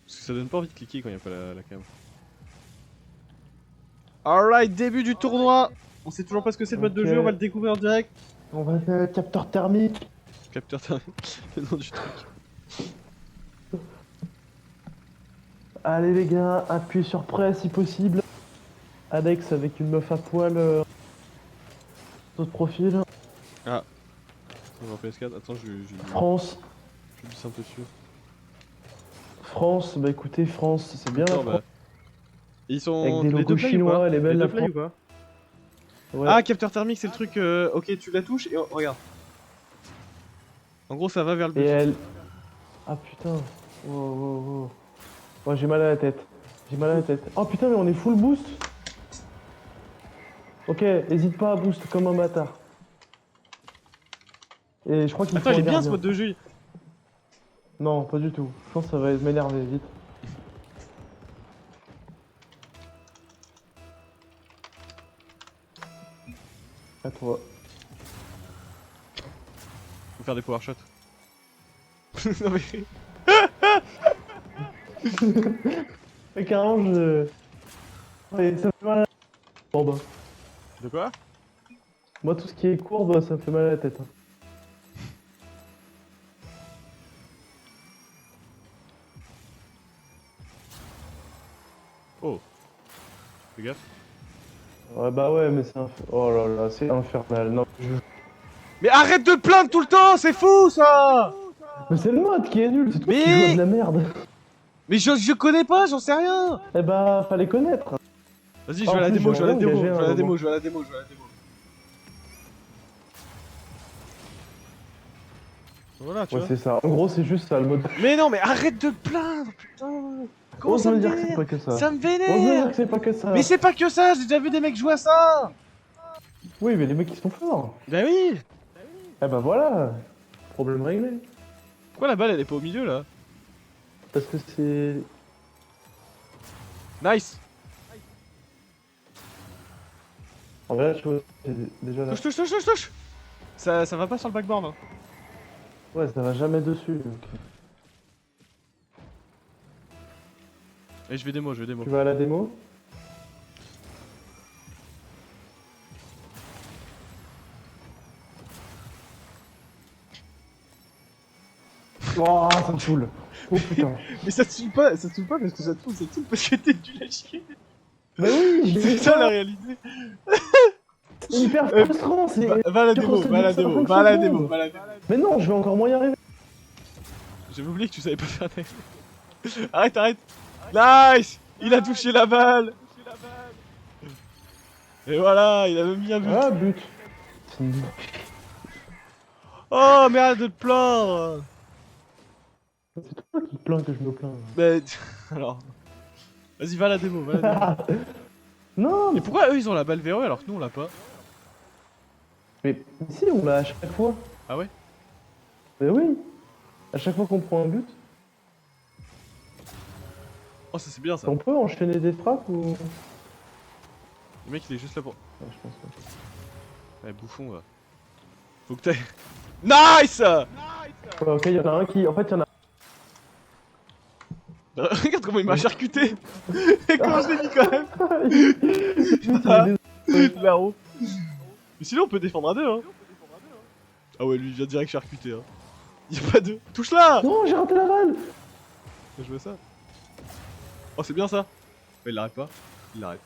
Parce que ça donne pas envie de cliquer quand il n'y a pas la cam. Alright, début du tournoi. On sait toujours pas ce que c'est le mode de Ok. jeu, on va le découvrir en direct. On va faire le capteur thermique. Capteur thermique, le nom du truc. Allez les gars, appuyez sur prêt si possible. Alex avec une meuf à poil. D'autres profils. Ah, on va en PS4. Attends, je France. glisse un peu dessus. France, bah écoutez, France, c'est bien la Attends, France. bah. Ils Avec sont des les logos deux play ou chinois, pas? elle est belle Les la deux play France. ou pas? Ouais. Ah, capteur thermique, c'est le truc. Ok, tu la touches et oh, regarde. En gros, ça va vers le Et but. elle. Ah putain. Wow, wow, wow. Oh, j'ai mal à la tête. J'ai mal à la tête. Oh putain, mais on est full boost. Ok, hésite pas à boost comme un bâtard. Et je crois qu'il faut Attends, il un est bien ce gardien. mode de jeu. Non, pas du tout. Je pense que ça va m'énerver vite. À toi. Faut faire des power shots. Non mais. Mais carrément, je. Ouais, ça me fait mal à la courbe. De quoi? Moi, tout ce qui est courbe, ça me fait mal à la tête. Hein. Oh. Fais gaffe. Ouais, bah ouais, mais c'est oh là là, c'est infernal. Non, Mais arrête de plaindre tout le temps, c'est fou ça! mais c'est le mode qui est nul, c'est toi qui Mais- joues à de la merde. Mais je connais pas, j'en sais rien! Eh bah, fallait connaître. Vas-y, je En vais à la plus, démo, je vais à la j'aimerais démo, engager je un vais à la moment. démo, je vais à la démo, je vais à la démo. Voilà, tu Ouais, vois. c'est ça. En gros, c'est juste ça le mode. Mais non, mais arrête de plaindre, putain! Comment Ose ça me me dire que c'est vénère? pas que ça. Ça me Ose me dire vénère! que c'est pas que ça. Mais c'est pas que ça, j'ai déjà vu des mecs jouer à ça! Oui, mais les mecs ils sont forts. Bah oui! Eh bah voilà. Problème réglé. Pourquoi la balle elle est pas au milieu là? Parce que c'est. Nice! En vrai, tu vois, c'est déjà là. Touche, touche, touche, touche, touche! Ça va pas sur le backboard hein. Ouais, ça va jamais dessus. Donc. Et je vais démo, je vais démo. Tu vas à la démo? Oh, ça me saoule. Oh putain. Mais ça te saoule pas parce que ça te saoule parce que t'es nul à chier. Bah oui, C'est ça la réalité. C'est hyper frustrant, c'est... Va à la démo, va à la démo, va à la démo, va à la démo. Mais non, je vais encore moins y arriver. J'avais oublié que tu savais pas faire des... Arrête, arrête. Nice. Il a touché la balle. Et voilà, il a même mis un but. Ah, but. Oh, mais arrête de te plaindre. C'est toi qui te plains que je me plains. Mais... Alors... Vas-y, va à la démo, va à la démo. Non, Mais pourquoi eux ils ont la balle verrouillée alors que nous on l'a pas? mais si, on l'a à chaque fois. Ah ouais? Mais oui, à chaque fois qu'on prend un but, Oh ça c'est bien ça. on peut enchaîner des frappes ou... Le mec il est juste là pour... Ouais, je pense pas. Ouais bouffon va. Faut que t'ailles... Nice. Ouais, ok, il y en a un qui... En fait, il y en a... Regarde comment il m'a charcuté. Et comment je l'ai mis quand même. Là-haut. Mais sinon on peut défendre à deux hein. Ah ouais lui il vient direct charcuter hein. Y'a pas de... Touche là. Non, j'ai raté la balle. Je veux ça. Oh c'est bien ça. Mais il l'arrête pas. Il l'arrête.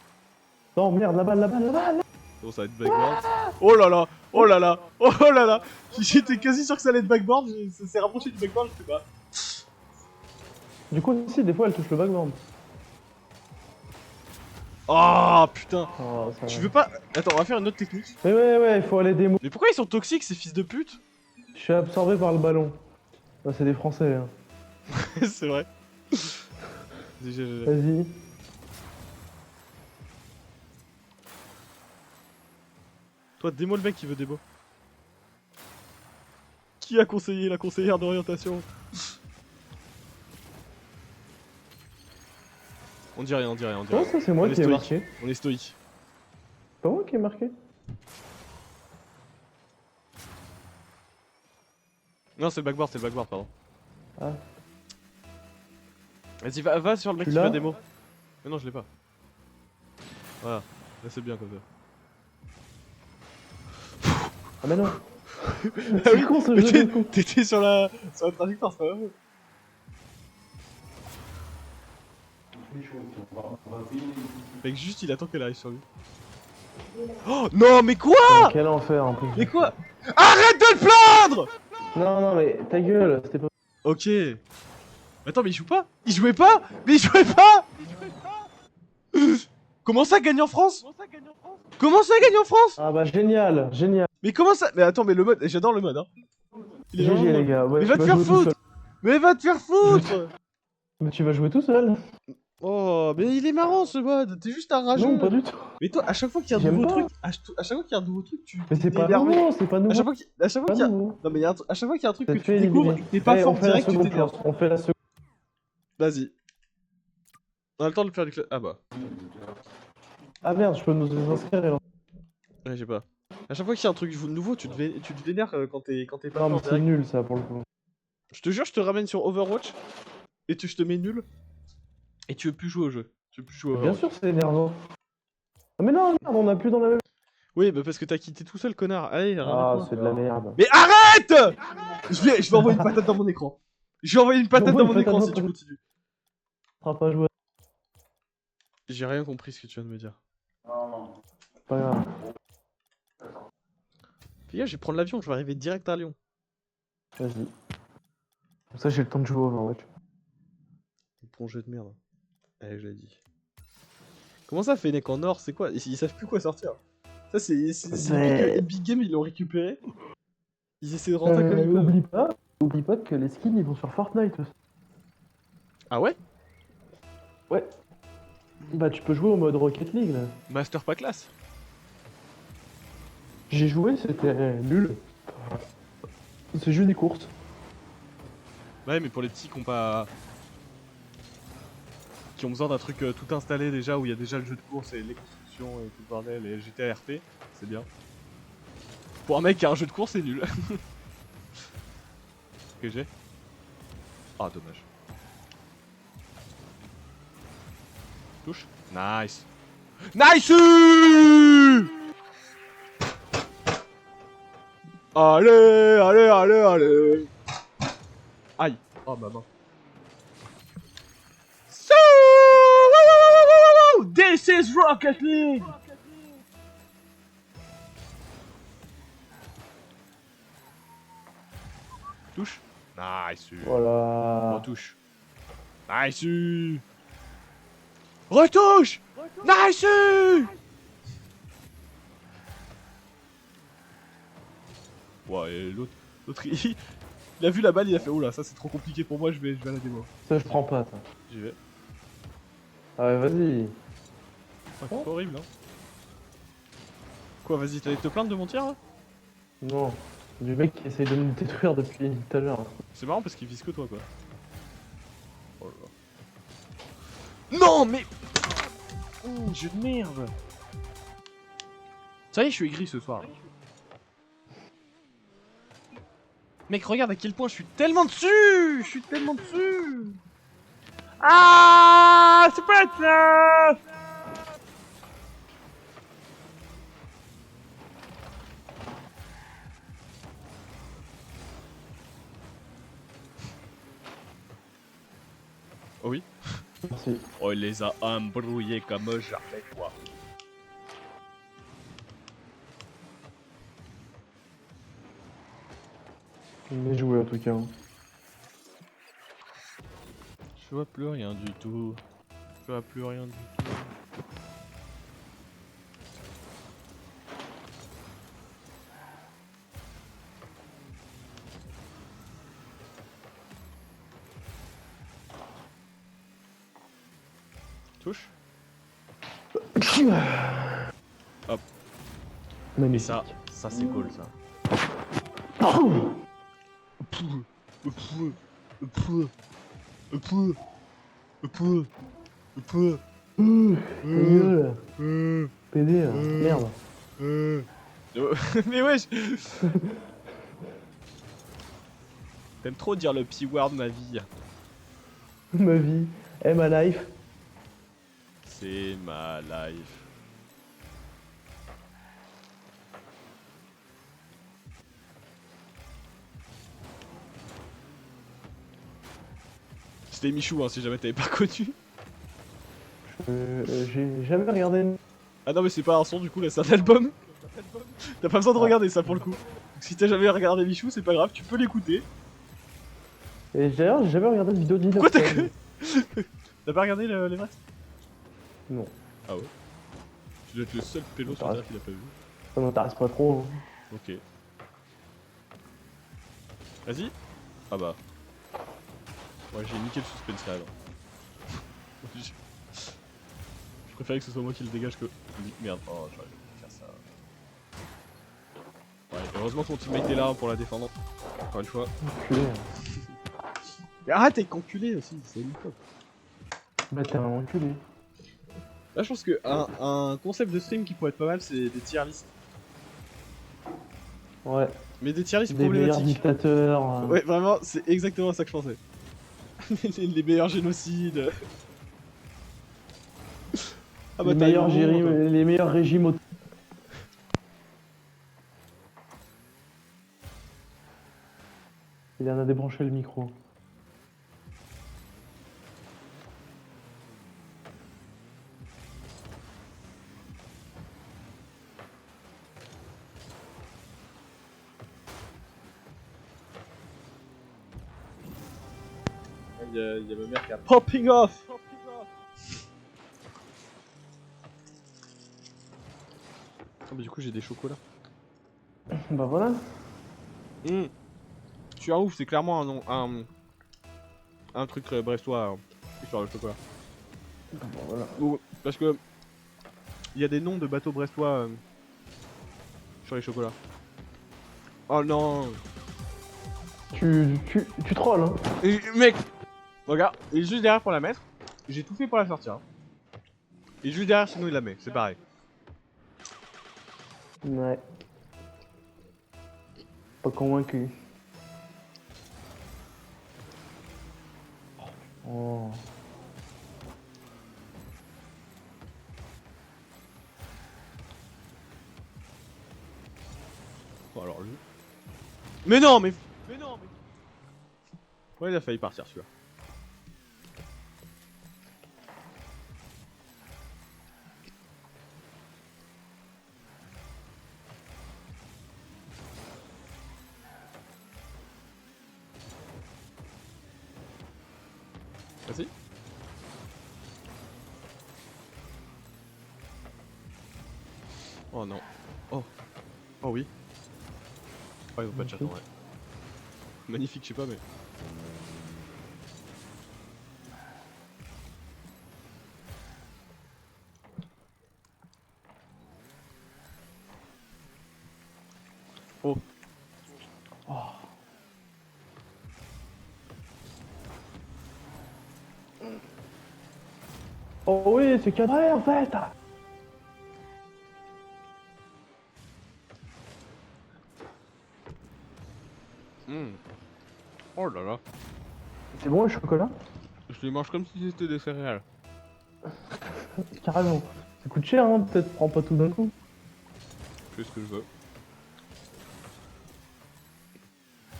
Non, merde, la balle, la balle, la balle. Bon ça va être backboard. Oh là là. Oh là là. Oh là là. J'étais quasi sûr que ça allait être backboard. Ça s'est rapproché du backboard, je sais pas. Du coup, si, des fois, elle touche le backboard. Oh putain. Oh, ça Tu va. veux pas... Attends, on va faire une autre technique. Mais ouais, il faut aller démo. Mais pourquoi ils sont toxiques ces fils de pute? Je suis absorbé par le ballon. Ah, c'est des Français, hein. C'est vrai. Vas-y. Toi, démo le mec qui veut démo. Qui a conseillé la conseillère d'orientation? On dit rien, on dit rien, on dit Oh, rien. ça, c'est moi On est qui ai stoïque. marqué. On est stoïque. C'est pas moi qui ai marqué. Non, c'est le backboard, pardon. Ah. Vas-y, va sur le mec Tu qui veut l'as démo. Mais non, je l'ai pas. Voilà, là c'est bien comme ça. Ah, mais non. Ah C'est oui, con ce mais jeu de con. t'étais sur la trajectoire, c'est pas vrai. Mec, juste il attend qu'elle arrive sur lui. Oh non, mais quoi? Quel enfer en plus. Mais quoi? Arrête de le plaindre! Non, non, mais ta gueule, c'était pas. Ok. Attends, mais il joue pas? Il jouait pas? Mais il jouait pas? Comment ça gagne en France? Comment ça gagne en France? Ah bah génial, génial. Mais comment ça? Mais attends, mais le mode, j'adore le mode hein. Il est GG vraiment les mode. gars. Ouais, Mais va tu te vas faire jouer tout foutre! Mais va te faire foutre! Mais tu vas jouer tout seul. Oh, mais il est marrant ce mode, t'es juste un rageux. Non, pas du tout. Mais toi, à chaque fois qu'il y a un J'aime nouveau pas. truc, à chaque fois qu'il y a un nouveau truc, tu. Mais c'est t'es pas énervé. nouveau, c'est pas nouveau. À chaque fois qu'il y a. nouveau. Non, mais à chaque fois qu'il y a un truc Ça que te fait tu découvres, éliminer. t'es pas Eh, fort on fait la direct, tu seconde t'énerves. chance. On fait la seconde. Vas-y. On a le temps de faire du club. Ah bah. Ah merde, je peux nous inscrire. Alors. Ouais, j'ai pas. À chaque fois qu'il y a un truc nouveau, tu te vénères quand t'es pas Non, mais fort c'est direct. nul ça pour le coup. Je te jure, je te ramène sur Overwatch et je te mets nul. Et tu veux plus jouer au jeu. Tu veux plus jouer au Bien Overwatch. sûr, c'est énervant. Ah, mais non, merde, on a plus dans la même. Oui, bah parce que t'as quitté tout seul, connard. Allez, Ah, ramène-moi. c'est de la merde. Mais arrête! Je vais envoyer une patate dans mon écran. Je vais envoyer une patate Envoie dans une mon écran patate si dans tu ton- continues. On sera pas joué. J'ai rien compris ce que tu viens de me dire. C'est pas grave. Fais gaffe, je vais prendre l'avion, je vais arriver direct à Lyon. Vas-y. Comme ça, j'ai le temps de jouer au Overwatch. Bon jeu de merde. Allez, je l'ai dit. Comment ça, Fennec en or, c'est quoi? Ils savent plus quoi sortir. Ça, c'est Mais- Epic Games, ils l'ont récupéré. Ils essaient de rentrer comme ils peuvent. Oublie pas que les skins ils vont sur Fortnite aussi. Ah ouais? Ouais. Bah tu peux jouer au mode Rocket League là. Master pas classe. J'ai joué, c'était nul. C'est juste des courses. Ouais, mais pour les petits qui ont pas. Qui ont besoin d'un truc tout installé déjà, où il y a déjà le jeu de course et les constructions et tout le bordel et GTA RP, c'est bien. Pour un mec qui a un jeu de course, c'est nul. Que j'ai? Ah, dommage. Touche. Nice. Nice! Allez, allez, allez, allez. Aïe. Oh, ma main. So, this is Rocket League. Touche. Nice. Voilà. Retouche. Nice. Retouche. Nice. Ouais, et l'autre il a vu la balle, il a fait oh là, ça c'est trop compliqué pour moi, je vais à la démo. Ça, je prends pas, ça. J'y vais. Ah ouais, vas-y. Ouais, c'est pas horrible, hein. Quoi, vas-y, t'allais te plaindre de mon tir là? Non. Du mec qui essaye de me détruire depuis tout à l'heure. C'est marrant parce qu'il vise que toi quoi. Oh là là. Non mais jeu de merde. Ça y est, je suis aigri ce soir. Mec, regarde à quel point je suis tellement dessus. Je suis tellement dessus. Ah, c'est pas ça. Oh oui. Merci. Oh, il les a embrouillés comme jamais quoi. Bien joué en tout cas. Je vois plus rien du tout. Je vois plus rien du tout. Touche. Hop. Et Magnifique. ça c'est cool ça. Gueule. PD, là. Merde. Mais wesh. T'aimes trop dire le P-word ma vie. Ma vie. Et ma life. C'est ma life. C'était Michou hein, si jamais t'avais pas connu. J'ai jamais regardé. Ah non mais c'est pas un son du coup là c'est un album. T'as pas besoin de regarder ça pour le coup. Donc, si t'as jamais regardé Michou c'est pas grave, tu peux l'écouter. Et d'ailleurs, j'ai jamais regardé de vidéo d'Inox. Pourquoi t'as pas regardé l'Everest? Non. Ah ouais. Tu dois être le seul pélo sur Terre qui l'a pas vu. Ça m'intéresse pas trop. Hein. Ok. Vas-y. Ah bah. Ouais j'ai niqué le suspense là alors. Je préférais que ce soit moi qui le dégage que... Merde, oh j'aurais dû faire ça. Ouais, heureusement que ton teammate est là pour la défendre. Encore une fois. Enculé. Mais arrête avec enculé aussi, c'est une top. Bah t'es un enculé. Là je pense que un concept de stream qui pourrait être pas mal c'est des tier lists. Ouais. Mais des tier lists Des meilleurs problématiques. dictateurs. Ouais vraiment c'est exactement ça que je pensais. les meilleurs génocides. Ah bah, les meilleurs régimes auto. Il en a débranché le micro. Il y a ma mère qui a popping off. Oh, mais du coup j'ai des chocolats. Bah voilà. Je suis un ouf, c'est clairement un truc brestois sur le chocolat. Bah voilà. Ou, parce que il y a des noms de bateaux brestois sur les chocolats. Oh non. Tu trolls hein. Et, mec, regarde, il est juste derrière pour la mettre. J'ai tout fait pour la sortir. Et juste derrière sinon il la met, c'est pareil. Ouais. Pas convaincu. Oh. Bon alors lui. Mais non mais. Ouais il a failli partir celui-là. Vas-y. Oh non. Oh. Oh oui. Oh, ils ont pas de chaton, ouais. Magnifique, je sais pas, mais. Oh. Oh oui, c'est cadré en fait. Oh là là. C'est bon le chocolat? Je les mange comme si c'était des céréales. Carrément. Ça coûte cher, hein, peut-être prends pas tout d'un coup. Je fais ce que je veux.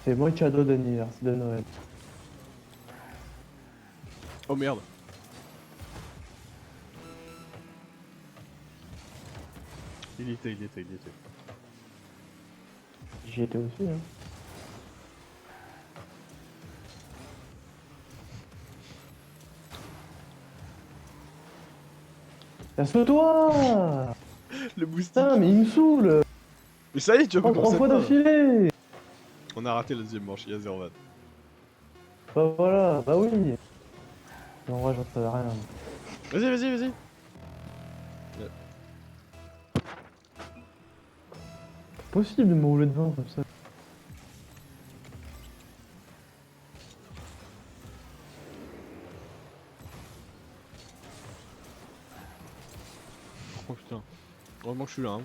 C'est mon cadeau d'anniversaire de Noël. Oh merde. Il y était. J'y étais aussi, hein. Casse-toi! Le moustique. Putain, mais il me saoule! Mais ça y est, tu vas Oh, pas 3 commencer fois pas. d'affilée! On a raté la deuxième manche, il y a 0 watt. Bah voilà, bah oui! En vrai, j'en savais rien. Vas-y. Possible de me rouler devant comme ça. Oh putain. Heureusement que je suis là. Hein.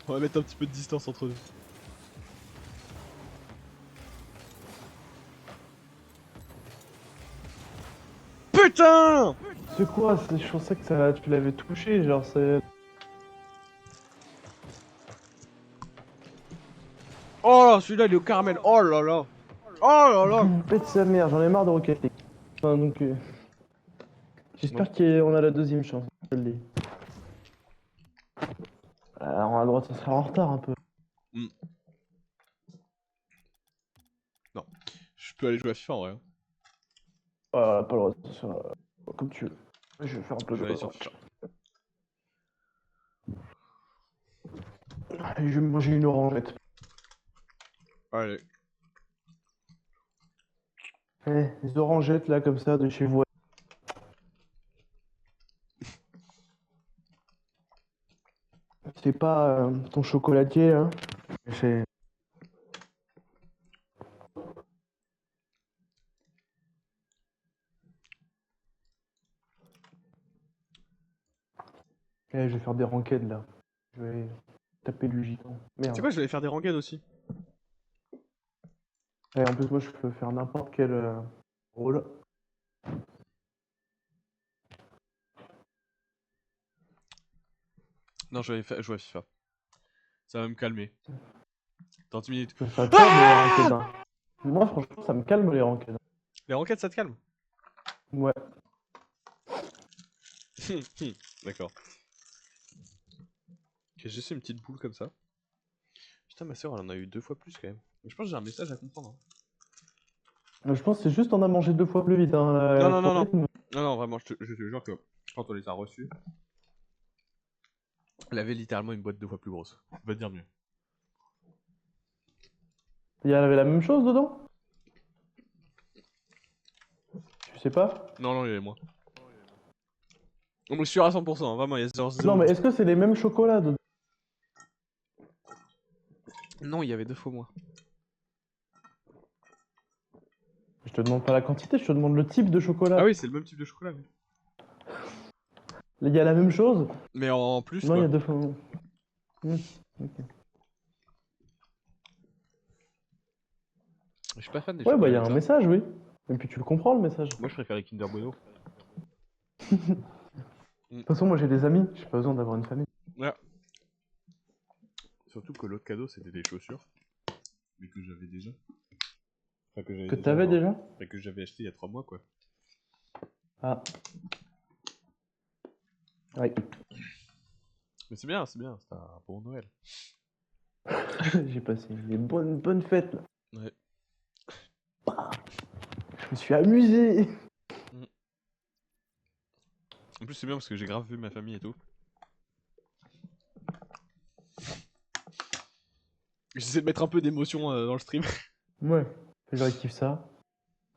On va mettre un petit peu de distance entre nous. Putain! C'est quoi? Je pensais que ça, tu l'avais touché, genre c'est... Oh celui-là il est au caramel. Oh là là. Oh là là. Pète sa mère, j'en ai marre de Rocket League. Enfin, donc... J'espère qu'on a la deuxième chance, je le dis. On a le droit de se faire en retard un peu. Non. Je peux aller jouer à FIFA en vrai. Hein. Pas le droit de se faire... comme tu veux. Je vais faire un peu Je vais aller sur FIFA. Je vais manger une orangette. Allez. Les orangettes là comme ça de chez vous. C'est pas ton chocolatier hein. C'est... Je vais faire des ranked là. Je vais taper du gitan. Tu sais Merde. quoi, je vais aller faire des ranked aussi. Et en plus moi je peux faire n'importe quel rôle. Non, je vais aller jouer à FIFA. Ça va me calmer. 30 minutes. Ça te calme les ranked hein. Moi franchement ça me calme les ranked. Les ranked ça te calme? Ouais. D'accord. Ok, j'essaie une petite boule comme ça. Putain, ma soeur elle en a eu 2 fois plus quand même. Mais je pense que j'ai un message à comprendre. Hein. Je pense que c'est juste on a mangé 2 fois plus vite hein. Non. Trompette, Non, vraiment, je te jure que quand on les a reçus, elle avait littéralement une boîte 2 fois plus grosse. On va dire mieux. il y avait la même chose dedans? Tu sais pas? Non, il y avait moins. On est sûr à 100%, hein, vraiment, il y a 0. Non mais est-ce que c'est les mêmes chocolats dedans? Non, il y avait 2 fois moins. Je te demande pas la quantité, je te demande le type de chocolat. Ah oui, c'est le même type de chocolat. Oui. Il y a la même chose? Mais en plus, Non, il quoi. y a 2 fois. Ok. Je suis pas fan des Ouais, bah il y chocolats a un bizarres. message, oui. Et puis tu le comprends le message. Moi, je préfère les Kinder Bueno. De toute façon, moi j'ai des amis, j'ai pas besoin d'avoir une famille. Ouais. Surtout que l'autre cadeau, c'était des chaussures. Mais que j'avais déjà. Enfin, que j'avais Que t'avais genre- déjà? Enfin, que j'avais acheté il y a 3 mois, quoi. Ah. Ouais. Mais c'est bien, c'était un bon Noël. J'ai passé une bonne fête là. Ouais. Je me suis amusé. En plus, c'est bien parce que j'ai grave vu ma famille et tout. J'essaie de mettre un peu d'émotion dans le stream. Ouais. Genre, ils kiffent ça.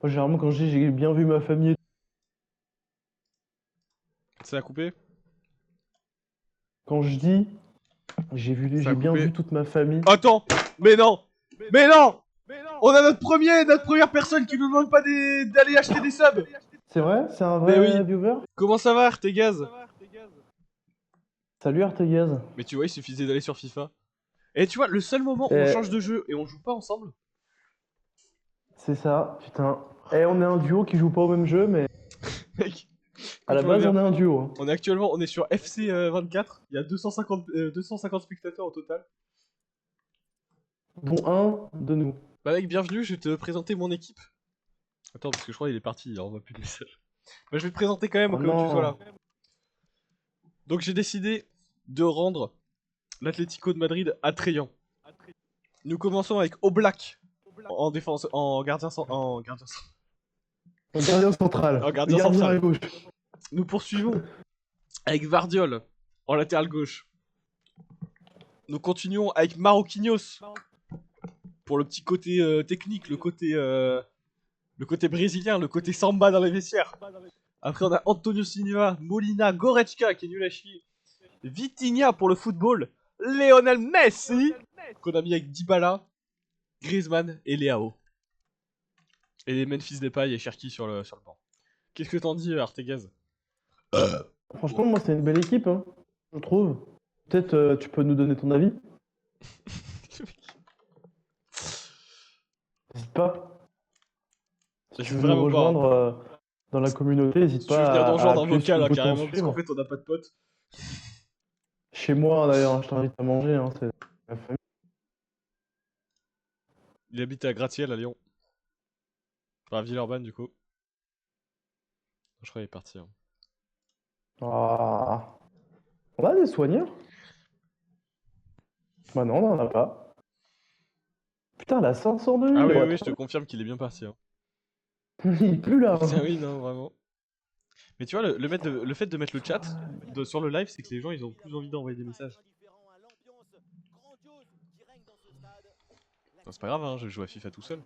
Moi, généralement, quand je dis j'ai bien vu ma famille, Ça a coupé? quand je dis Ça a j'ai bien coupé. vu toute ma famille. Attends! Mais non! Mais non! On a notre première personne qui nous demande pas d'aller acheter des subs! C'est vrai? C'est un Mais vrai oui. viewer? Comment ça va, Artegaz? Salut Artegaz. Mais tu vois, il suffisait d'aller sur FIFA. Et tu vois, le seul moment où on change de jeu et on joue pas ensemble. C'est ça, putain. Eh, on est un duo qui joue pas au même jeu, mais Mec, à la écoute-moi base, bien. on est un duo. Hein. On est sur FC 24. Il y a 250 spectateurs au total. Dont un de nous. Bah mec, bienvenue, je vais te présenter mon équipe. Attends, parce que je crois qu'il est parti, il envoie plus de messages. Bah je vais te présenter quand même Oh au cas où tu sois là. non. Donc j'ai décidé de rendre l'Atlético de Madrid attrayant. Nous commençons avec Oblak en défense, en gardien En gardien central. En gardien Gardien central. à gauche. Nous poursuivons avec Vardiol en latéral gauche. Nous continuons avec Marquinhos pour le petit côté technique, le côté brésilien, le côté samba dans les vestiaires. Après on a Antonio Silva, Molina, Goretzka qui est nul à chier, Vitinha pour le football, Lionel Messi qu'on a mis avec Dybala, Griezmann et Leao. Et les Memphis Depay et Cherki sur le banc. Qu'est-ce que t'en dis, Artegaz? Franchement, moi, c'est une belle équipe, hein, je trouve. Peut-être tu peux nous donner ton avis. N'hésite pas. Si Je tu veux veux nous vraiment pas. rejoindre dans la communauté, n'hésite Si tu veux venir pas nous à rejoindre en appuyer sur vocal, le hein, bouton carrément, parce qu'en suivre. fait on n'a pas de potes. Chez moi, d'ailleurs, je t'invite à manger. Hein, c'est la famille. Il habite à Gratiel à Lyon. Enfin à Villeurbanne du coup. Je crois qu'il est parti. Hein. Ah. On a des soigneurs? Bah non, on en a pas. Putain, la 500 de Ah il oui, aurait oui, je te trop- confirme qu'il est bien parti. Hein. Il est plus là. Ah oui, non, vraiment. Mais tu vois, le fait de mettre le chat sur le live, c'est que les gens ils ont plus envie d'envoyer des messages. Non, c'est pas grave, hein, je joue à FIFA tout seul.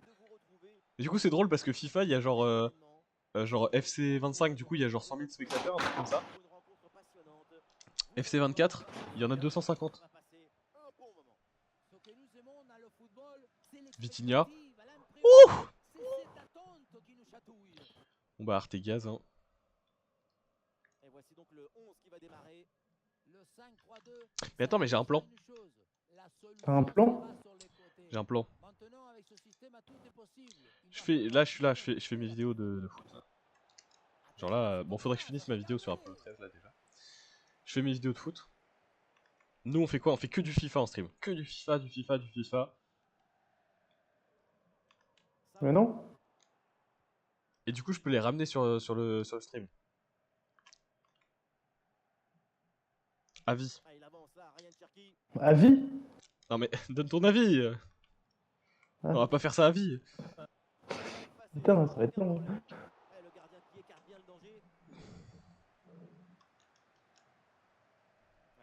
Et du coup, c'est drôle parce que FIFA, il y a genre FC 25, du coup, il y a genre 100 000 spectateurs, un truc comme ça. FC 24, il y en a 250. Vitinha. Ouh! Bon bah Artegaz, hein. Mais attends, mais j'ai un plan. T'as un plan? J'ai un plan. Je fais mes vidéos de foot. Genre là, bon, faudrait que je finisse ma vidéo sur Apollo 13 là déjà. Je fais mes vidéos de foot. Nous, on fait quoi? On fait que du FIFA en stream. Que du FIFA, du FIFA, du FIFA. Mais non. Et du coup, je peux les ramener sur le stream. Avis. Avis? Non mais, donne ton avis. Ah. On va pas faire ça à vie. Putain, ça va être long.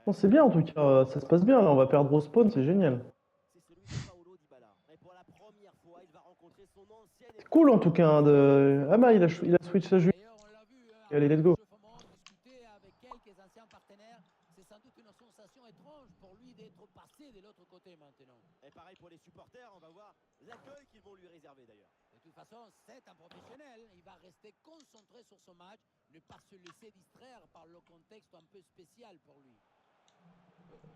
Bon, c'est bien en tout cas, ça se passe bien là, on va perdre au spawn, c'est génial. C'est cool en tout cas hein, de... Ah bah il a switch sa jupe. Allez, let's go. Et pareil pour les supporters, on va voir l'accueil qu'ils vont lui réserver d'ailleurs. De toute façon, c'est un professionnel. Il va rester concentré sur son match, ne pas se laisser distraire par le contexte un peu spécial pour lui.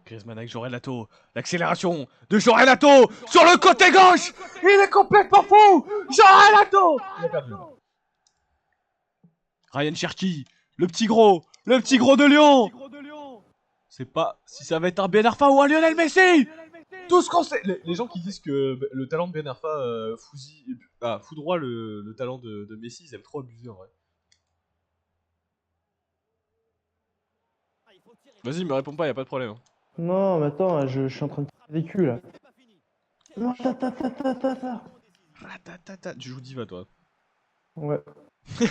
Griezmann avec Jorelato. L'accélération de Jorelato sur le côté gauche. Il est complètement fou. Jorelato. Il a perdu. Ryan Cherki. Le petit gros de Lyon. C'est pas si ça va être un Ben Arfa ou un Lionel Messi. Tout ce qu'on sait. Les gens qui disent que le talent de Ben Arfa foudroie le talent de Messi, ils aiment trop abuser en vrai. Ah, il faut tirer. Vas-y, me réponds pas, y a pas de problème. Non, mais attends, je suis en train de tirer des culs là. C'est pas fini. Non, ta. Ratatata. Tu joues diva, toi. Ouais.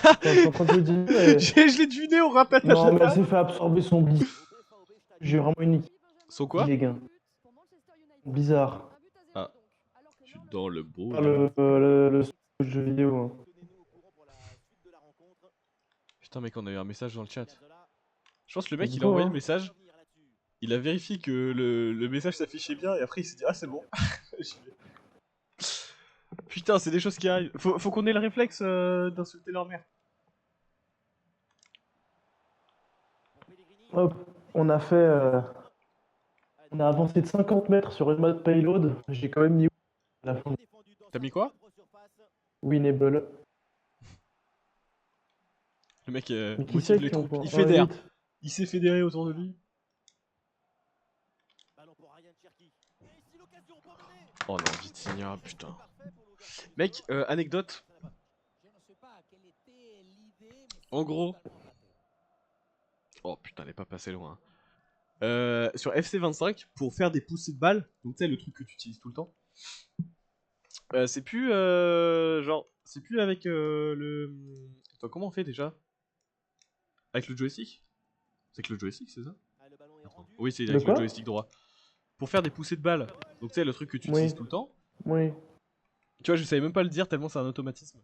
Attends, je suis en train de le dire. Et... Je l'ai deviné au ratatata. Non, mais elle s'est fait absorber son blitz. J'ai vraiment une Son quoi? les gains. Bizarre. Ah. Je suis dans le beau. Ah, le jeu vidéo. Hein. Tenez-nous au courant pour la suite de la rencontre. Putain, mec, on a eu un message dans le chat. Je pense que le mec, Let's il a go, envoyé hein. le message. Il a vérifié que le message s'affichait bien et après il s'est dit ah c'est bon. Putain c'est des choses qui arrivent. Faut qu'on ait le réflexe d'insulter leur mère. Hop, on a fait. On a avancé de 50 mètres sur une mode payload. J'ai quand même mis à la fin. T'as mis quoi? Winnable. Le mec Mais qui motive c'est les qui en troupes. prend Il fédère. 1-8. Il s'est fédéré autour de lui. Ballon pour Ryan Cherky. Et ici l'occasion pour mener. Oh non, Vitinha, putain. Mec, anecdote. Je ne sais pas quelle était l'idée, mais En gros. totalement raté. Oh putain, elle est pas passée loin. Sur FC25, pour faire des poussées de balles, donc tu sais le truc que tu utilises tout le temps, c'est plus c'est plus avec le. Attends, comment on fait déjà? Avec le joystick? C'est avec le joystick, c'est ça? Ah, le ballon est Attends. rendu. Oui, c'est De avec le quoi? joystick droit. Pour faire des poussées de balles, donc tu sais le truc que tu utilises Oui. tout le temps. Oui. Tu vois, je savais même pas le dire tellement c'est un automatisme.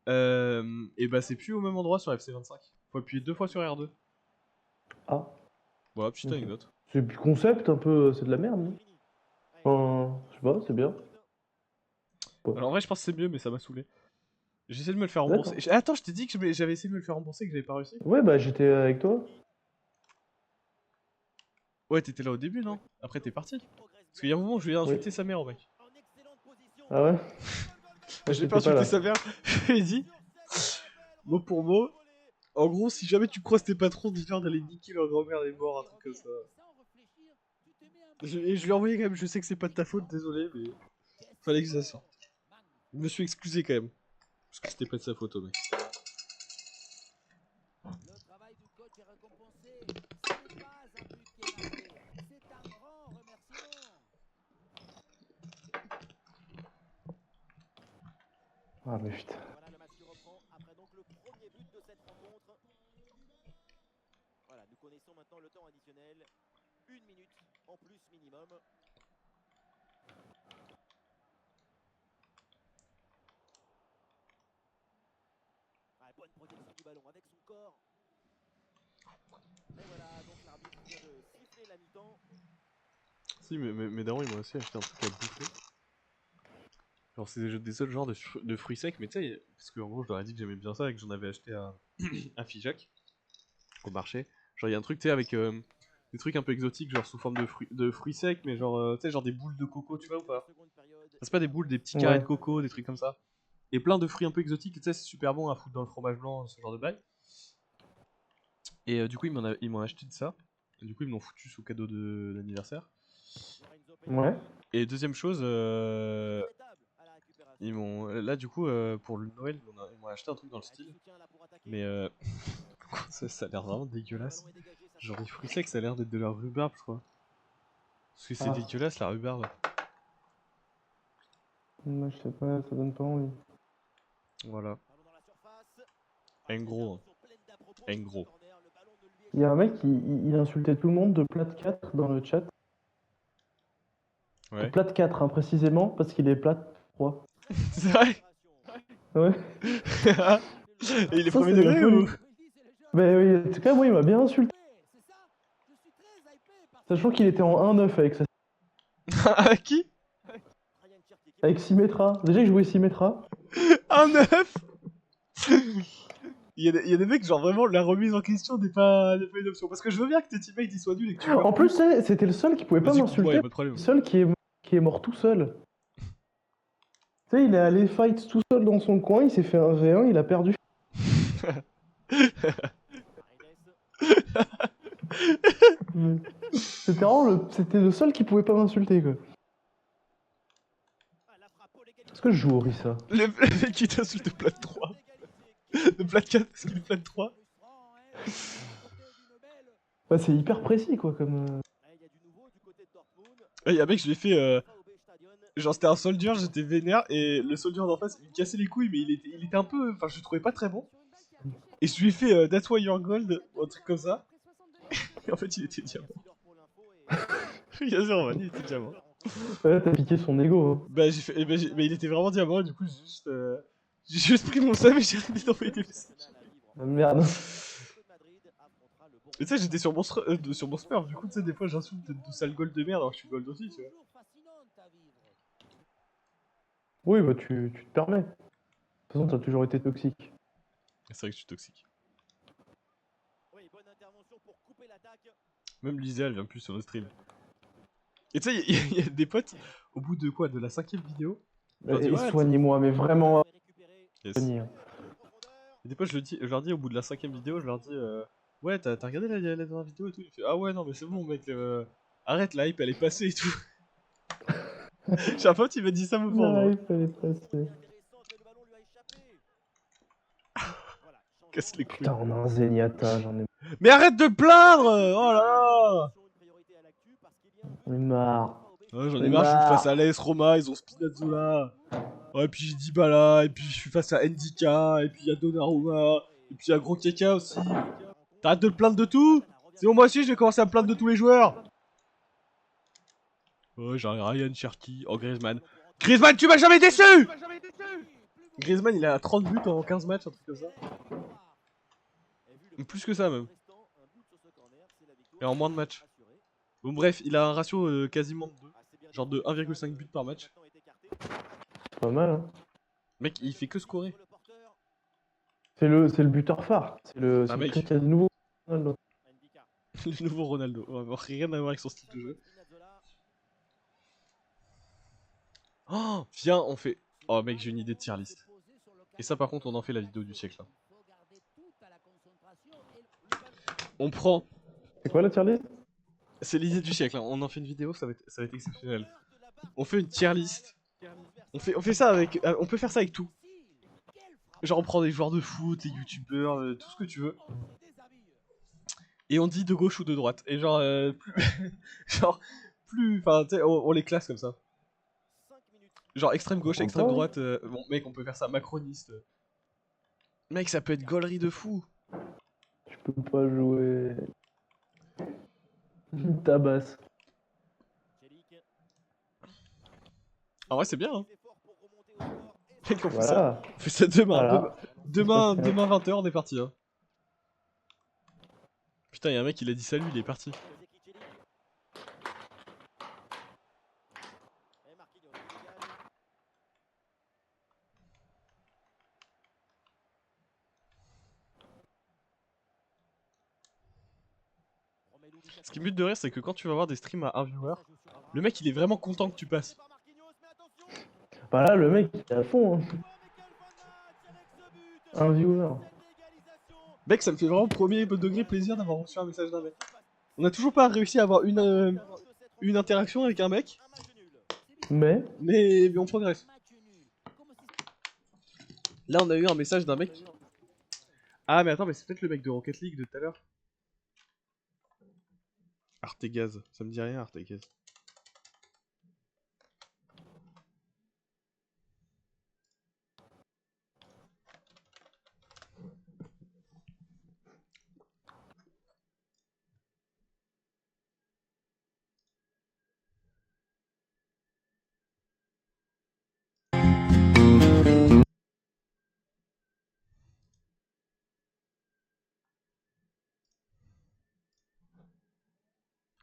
Et bah c'est plus au même endroit sur FC25. Faut appuyer 2 fois sur R2. Ah. Voilà, petite Ok. anecdote. C'est du concept un peu. C'est de la merde. Non enfin, je sais pas, c'est bien. Alors en vrai, je pense que c'est mieux, mais ça m'a saoulé. J'essaie de me le faire D'accord. rembourser. Attends, je t'ai dit que j'avais essayé de me le faire rembourser et que j'avais pas réussi. Ouais, bah j'étais avec toi. Ouais, t'étais là au début, non? Après, t'es parti. Parce qu'il y a un moment où je lui ai insulté sa mère, au mec. Ah ouais? Je l'ai J'étais pas insulté là. sa mère. Je lui ai dit, mot pour mot, en gros, si jamais tu croises tes patrons, dis-leur d'aller niquer leur grand-mère des morts, un truc comme ça. Et je lui ai envoyé quand même, je sais que c'est pas de ta faute, désolé, mais fallait que ça sorte. Je me suis excusé quand même. Parce que c'était pas de sa faute, au mec. Le travail du coach est récompensé. Ce n'est pas un but qui est marqué. C'est un grand remerciement. Ah mais putain. Voilà le match qui reprend après donc le premier but de cette rencontre. Voilà, nous connaissons maintenant le temps additionnel. 1 minute en plus minimum. Ah, bonne protection du ballon avec son corps. Et voilà, donc l'arbitre vient de siffler la mi-temps. Si, mais mes darons, ils m'ont aussi acheté un truc à bouffer. Genre, c'est des seuls genres de fruits secs, mais tu sais, parce qu'en gros, je leur ai dit que j'aimais bien ça et que j'en avais acheté à Figeac au marché. Genre, il y a un truc, tu sais, avec des trucs un peu exotiques, genre sous forme de fruits secs, mais genre, tu sais, genre des boules de coco, tu vois ou pas? Seconde période. C'est pas des boules, des petits carrés Ouais. de coco, des trucs comme ça. Et plein de fruits un peu exotiques, tu sais, c'est super bon à foutre dans le fromage blanc, ce genre de bail. Et du coup, ils m'ont acheté de ça. Et du coup, ils me l'ont foutu sous cadeau d'anniversaire. Ouais. Et deuxième chose, Inarrêtable à la récupération. ils m'ont. Là, du coup, pour le Noël, ils m'ont acheté un truc dans le style. Soutien là pour attaquer. Mais ça a l'air vraiment dégueulasse. Le ballon est dégagé, ça Genre, sera les fruits secs, ça a l'air d'être de la rhubarbe, je crois. Parce que c'est Ah. dégueulasse, la rhubarbe. Moi je sais pas, ça donne pas envie. Voilà. Ballon dans la surface. Un gros. Sont pleines d'à-propos Un sur ce gros. corner. Le ballon ne lui est Il y a un mec il insultait tout le monde de plate 4 dans le chat. De Ouais. plate 4 hein, précisément parce qu'il est plate 3. C'est vrai. Ouais. Et il est Ça, premier c'est la degré folie. ou? Mais oui, en tout cas moi il m'a bien insulté. C'est ça. Je suis très hypé par Sachant qu'il était en 1-9 avec sa... Avec qui? Ryan Cherky qui avec Symmetra. Déjà il jouait Symmetra. Un 9. Il y a des mecs, genre vraiment, la remise en question n'est pas une option. Parce que je veux bien que tes teammates ils soient nuls et que tu En plus c'était le seul qui pouvait pas vas-y, coupe-moi, m'insulter. y a pas de problème. Le seul qui est mort tout seul. Tu sais, il est allé fight tout seul dans son coin, il s'est fait un V1, il a perdu. C'était vraiment c'était le seul qui pouvait pas m'insulter quoi. Est-ce que je joue Orisa? Le mec qui t'insulte de plat 3. De plat 4 parce qu'il est plat 3. Bah, c'est hyper précis, quoi, comme... Il y a du nouveau du côté de Dortmund. Ouais, y'a un mec, je l'ai fait. VfB Stadion. Genre, c'était un soldier, j'étais vénère. Et le soldier d'en face, il me cassait les couilles, mais il était un peu. Enfin, je le trouvais pas très bon. Et je lui ai fait That's why you're gold, ou un truc comme ça. Et en fait, il était diamant. Bien sûr, man, il était diamant. Ouais, t'as piqué son ego. Hein. Bah, j'ai fait. Mais il était vraiment diamant, du coup, j'ai juste pris mon seum et j'ai arrêté d'envoyer des messages. Ah, merde. Et tu sais, j'étais sur sur mon smurf, du coup, tu sais, des fois j'insulte de sale gold de merde alors que je suis gold aussi, tu vois. Oui, bah, tu te permets. De toute façon, t'as toujours été toxique. C'est vrai que je suis toxique. Oui, bonne intervention pour couper l'attaque. Même Lisa, elle vient plus sur le stream. Et tu sais, il y a des potes, au bout de quoi, de la 5ème vidéo, je leur dis, Et ouais, soignez-moi, mais vraiment... yes. soignez, hein. Et des fois, je leur dis, au bout de la 5ème vidéo, je leur dis, ouais, t'as regardé la dernière vidéo et tout. Il fait, ah ouais, non, mais c'est bon, mec, arrête, la hype, elle est passée et tout. J'ai un pote, il m'a dit ça, me Là, pauvre. il fallait passer. Intéressante, mais le ballon lui a échappé. Voilà, Casse les couilles. Putain, on a un Zenyatta, j'en ai Mais arrête de plaindre. Oh là là. j'en ai marre. Ouais, j'en ai Mais marre, je suis face marre. à l'AS Roma, ils ont Spinazzola. Ouais, puis j'ai Dybala, et puis je suis face à Ndika, et puis il y a Donnarumma, et puis il y a Gros Keka aussi. T'arrêtes de te plaindre de tout. C'est bon, moi aussi je vais commencer à me plaindre de tous les joueurs. Ouais, j'ai Ryan Cherky, oh Griezmann. Griezmann, tu m'as jamais déçu. Griezmann, il a 30 buts en 15 matchs, un truc comme ça. Plus que ça même. Et en moins de matchs. Bon bref, il a un ratio quasiment de 2. Genre de 1,5 buts par match. C'est pas mal, hein. Mec, il fait que scorer. C'est le buteur phare. C'est le Ah, mec. Cristiano nouveau. Ronaldo. Le nouveau Ronaldo. On va avoir rien à voir avec son style de jeu. Oh, viens, on fait... Oh mec, j'ai une idée de tier list. Et ça par contre, on en fait la vidéo du siècle. Hein. On prend... C'est quoi la tier list? C'est l'idée du siècle, hein. On en fait une vidéo, ça va être exceptionnel. On fait une tier list. On fait ça avec... on peut faire ça avec tout. Genre on prend des joueurs de foot, des youtubeurs, tout ce que tu veux. Et on dit de gauche ou de droite. Et genre, enfin, tu sais, on les classe comme ça. Genre extrême gauche, extrême droite. Bon, mec, on peut faire ça macroniste. Mec, ça peut être gaulerie de fou. Je peux pas jouer. Tabasse. En vrai, c'est bien, hein. Mec, on fait Voilà. ça. On fait ça demain. Voilà. Demain 20h, on est parti, hein. Putain, y'a un mec, il a dit salut, il est parti. Ce qui me bute de rire, c'est que quand tu vas voir des streams à un viewer, le mec il est vraiment content que tu passes. Bah là, le mec, il est à fond. Hein. Un viewer. Mec, ça me fait vraiment premier degré plaisir d'avoir reçu un message d'un mec. On a toujours pas réussi à avoir une interaction avec un mec, Mais mais on progresse. Là, on a eu un message d'un mec. Ah, mais attends, mais c'est peut-être le mec de Rocket League de tout à l'heure. Artegaz, ça me dit rien, Artegaz.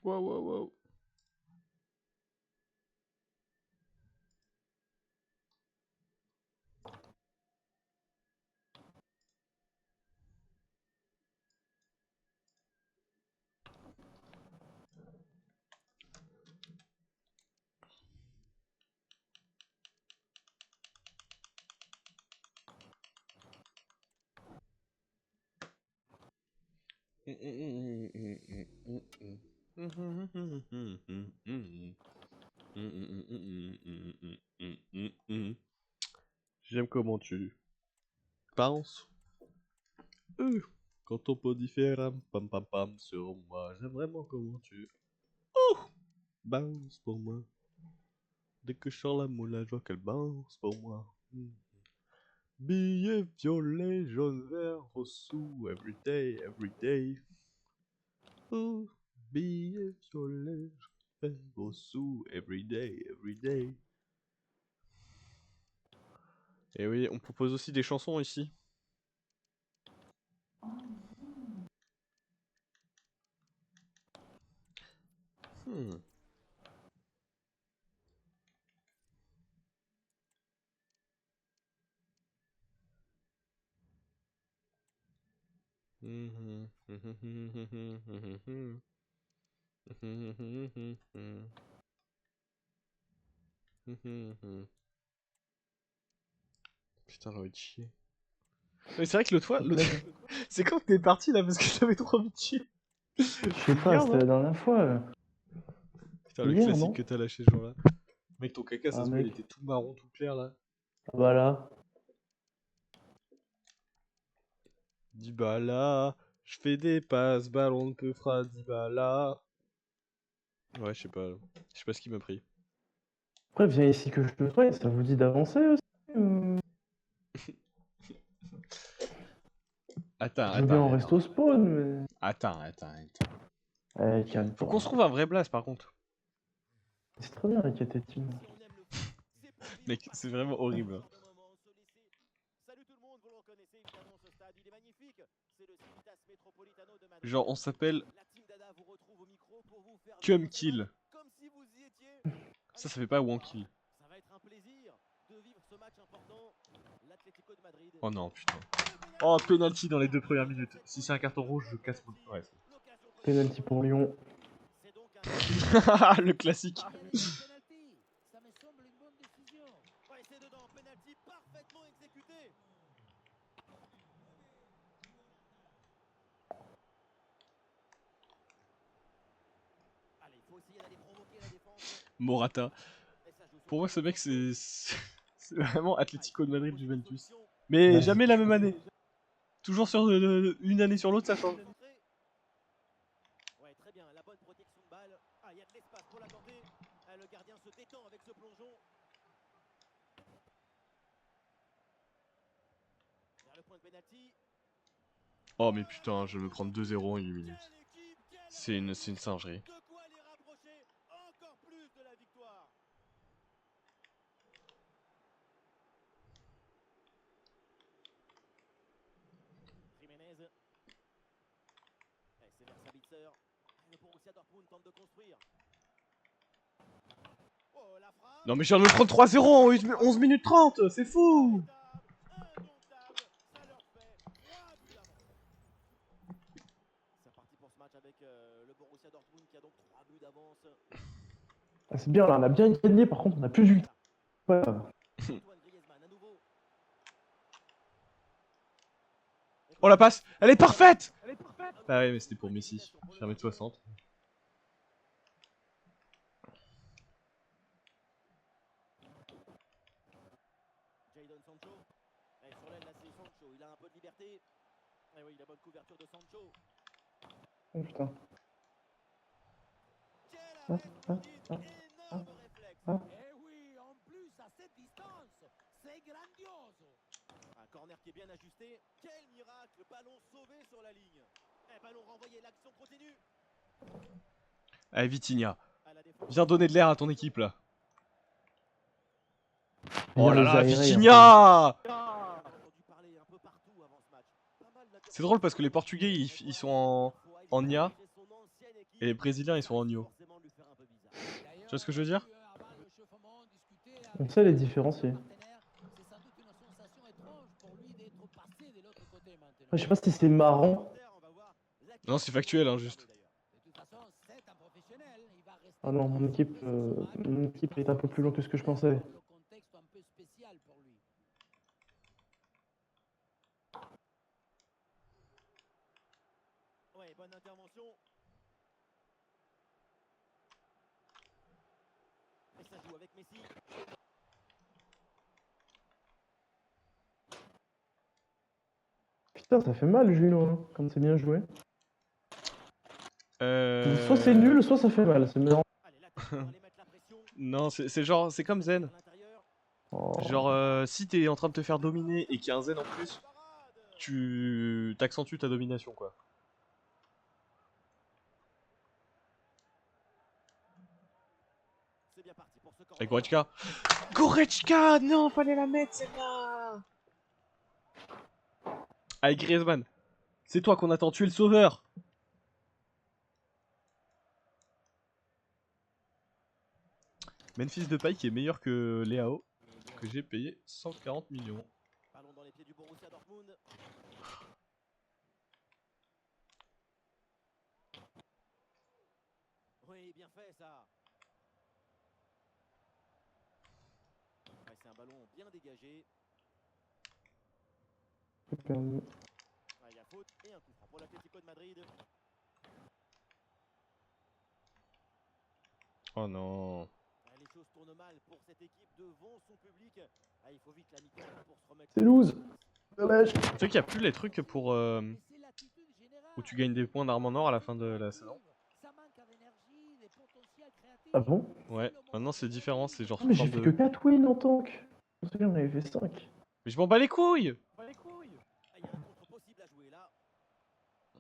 Wow, wow, wow. comment tu penses. Quand ton pot différent, pam pam pam sur moi. J'aime vraiment comment tu bounce pour moi. Dès que je sors la moule, je vois qu'elle bounce pour moi. Billets violet, jaune, vert, rossou, everyday, everyday. Oh, billets violet, jaune, vert, rossou, everyday, everyday. Et oui, on propose aussi des chansons ici. Hmm. Putain, j'ai envie de chier. Mais c'est vrai que l'autre fois, c'est quand que t'es parti là parce que j'avais trop envie de chier. Je sais pas, Hier, c'était non la dernière fois. Putain, le Hier, classique non? que t'as lâché ce jour-là. Mec, ton caca, ça Ah se voit, il mec, était tout marron, tout clair là. voilà. Dybala, je fais des passes, ballon de peu fera Dybala. Ouais, je sais pas ce qui m'a pris. Après, viens ici que je te soigne, ça vous dit d'avancer aussi? Attends, Je veux bien en attends, rester au spawn, mais... attends. Eh, Faut calme-toi. qu'on se trouve un vrai blast par contre. C'est très bien, la team. Si on aime le foot, c'est pour vivre Mec, c'est vraiment horrible. ce genre de moment, se laisser. Salut tout le monde, vous le reconnaissez évidemment ce stade, il est magnifique. C'est le Civitas Metropolitano de Madrid. Genre, on s'appelle La team Dada vous retrouve au micro pour vous faire Cum vivre ce Kill. match comme si vous y étiez. Ça fait pas One Kill. Ça va être un plaisir de vivre ce match important. L'Atlético de Madrid. Oh non, putain. Oh, penalty dans les 2 premières minutes. Si c'est un carton rouge, je casse mon. Ouais, Penalty pour Lyon. C'est donc un le classique. Penalty, ça me semble une bonne décision. ouais, c'est dedans, penalty parfaitement exécuté. Allez, il faut essayer d'aller provoquer la défense. Morata. Et ça joue sur Pour moi, le ce mec, centre. c'est vraiment Atlético de Madrid Juventus. Mais Ouais. jamais la même année. Toujours sur une année sur l'autre, ça change. Ouais, très bien, la bonne protection de balle. Ah, il y a de l'espace pour la tenter. Ah, le gardien se détend avec ce plongeon. Vers le point de pénalty. Oh, mais putain, je vais me prendre 2-0 en 8 minutes. C'est une singerie. De quoi les rapprocher encore plus de la victoire. Jiménez. C'est vers Sabitzer. Le Borussia Dortmund tente de construire. Oh, la frappe. Non, mais je viens de me prendre 3-0 en 11 minutes 30, c'est fou! Indomptable, ça leur fait 3 buts d'avance. C'est reparti pour ce match avec le Borussia Dortmund qui a donc 3 buts d'avance. Ah, c'est bien, là, on a bien gagné, par contre, on a plus du tout. Ouais. Antoine Griezmann à nouveau. Oh, la passe! Elle est parfaite! Ah ouais, mais c'était pour Messi. Je vais remettre 60. Jadon Sancho. Et sur l'aile, là, c'est Sancho. Il a un peu de liberté. Et oui, la bonne couverture de Sancho. Oh putain. Quel Ah, arrêt ah, splendide. ah, Énorme réflexe. ah. Eh oui, en plus à cette distance, c'est grandiose. Un corner qui est bien ajusté. Quel miracle. Ballon sauvé sur la ligne. Et ballon renvoyé. L'action continue. Allez, Vitinha. À la défense. Viens donner de l'air à ton équipe, là. Viens Oh là les là, aérer, Vitinha! On a entendu parler un peu partout avant ce match. Pas mal d'acteurs. C'est drôle parce que les Portugais, ils sont en Nia. Et les Brésiliens, ils sont en Nio. Tu vois ce que je veux dire? On sait les différencier. C'est sans doute une sensation étrange pour lui d'être passé de l'autre côté maintenant. Après, je sais pas si c'est marrant. Non, c'est factuel, hein, juste. De toute façon, c'est un professionnel. Il va rester Ah non, mon équipe est un peu plus longue que ce que je pensais. le contexte un peu spécial pour lui. Ouais, bonne intervention. Et ça joue avec Messi. Putain, ça fait mal, Juno, hein, quand c'est bien joué. Soit c'est Euh... nul, soit ça fait mal. C'est marrant. Allez, là, t'as aller mettre la pression. Non, c'est genre, c'est comme Zen. À l'intérieur. Oh. Genre, si t'es en train de te faire dominer et qu'il y a un Zen en plus, tu t'accentues ta domination, quoi. C'est bien parti pour ce corner. Avec Goretzka. Goretzka, non, fallait la mettre celle-là. Avec Griezmann. C'est toi qu'on attend, tu es le sauveur. Memphis Depay qui est meilleur que Léao, que j'ai payé 140 millions. Ballon dans les pieds du Borussia Dortmund. Oui, bien fait ça. Ouais, c'est un ballon bien dégagé. J'ai perdu. Ouais, il y a faute et un coup franc pour l'Atlético de Madrid. Oh non. Ouais, les choses tournent mal pour cette équipe devant son public. Ah, il faut vite la mi-temps pour se remettre. C'est loose. Dommage. Tu sais qu'il n'y a plus les trucs pour Mais c'est l'attitude générale. où tu gagnes des points d'armes en or à la fin de la saison. Ça manque d'énergie, des potentiels créatifs. Ah bon? Ouais, maintenant c'est différent, c'est genre Ah, mais sous j'ai forme fait de... que 4 wins en tank. Je me souviens, j'en avais fait 5. Mais je m'en bats les couilles. Ah, il y a un contre possible à jouer là.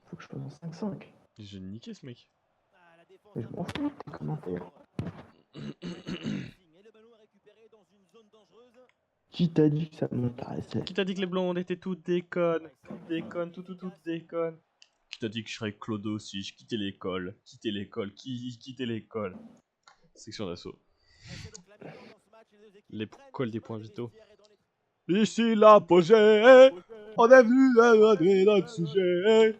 Faut que je fasse en 5-5. J'ai niqué ce mec. Ah, la défense Mais je m'en fous, tes commentaires. Et le ballon est récupéré dans une zone dangereuse. Qui t'a dit que ça m'intéressait? Qui t'a dit que les blondes étaient toutes déconnes? Toutes déconnes, toutes déconnes. Qui t'a dit que je serais Clodo si je quittais l'école? Quitter l'école, qui quittait l'école? Section d'assaut. C'est donc la mi-temps dans ce match, les deux équipes Les prennent cols le des chemin points des vitaux. vestiaires et dans les- Ici l'apogée, on a vu notre sujet.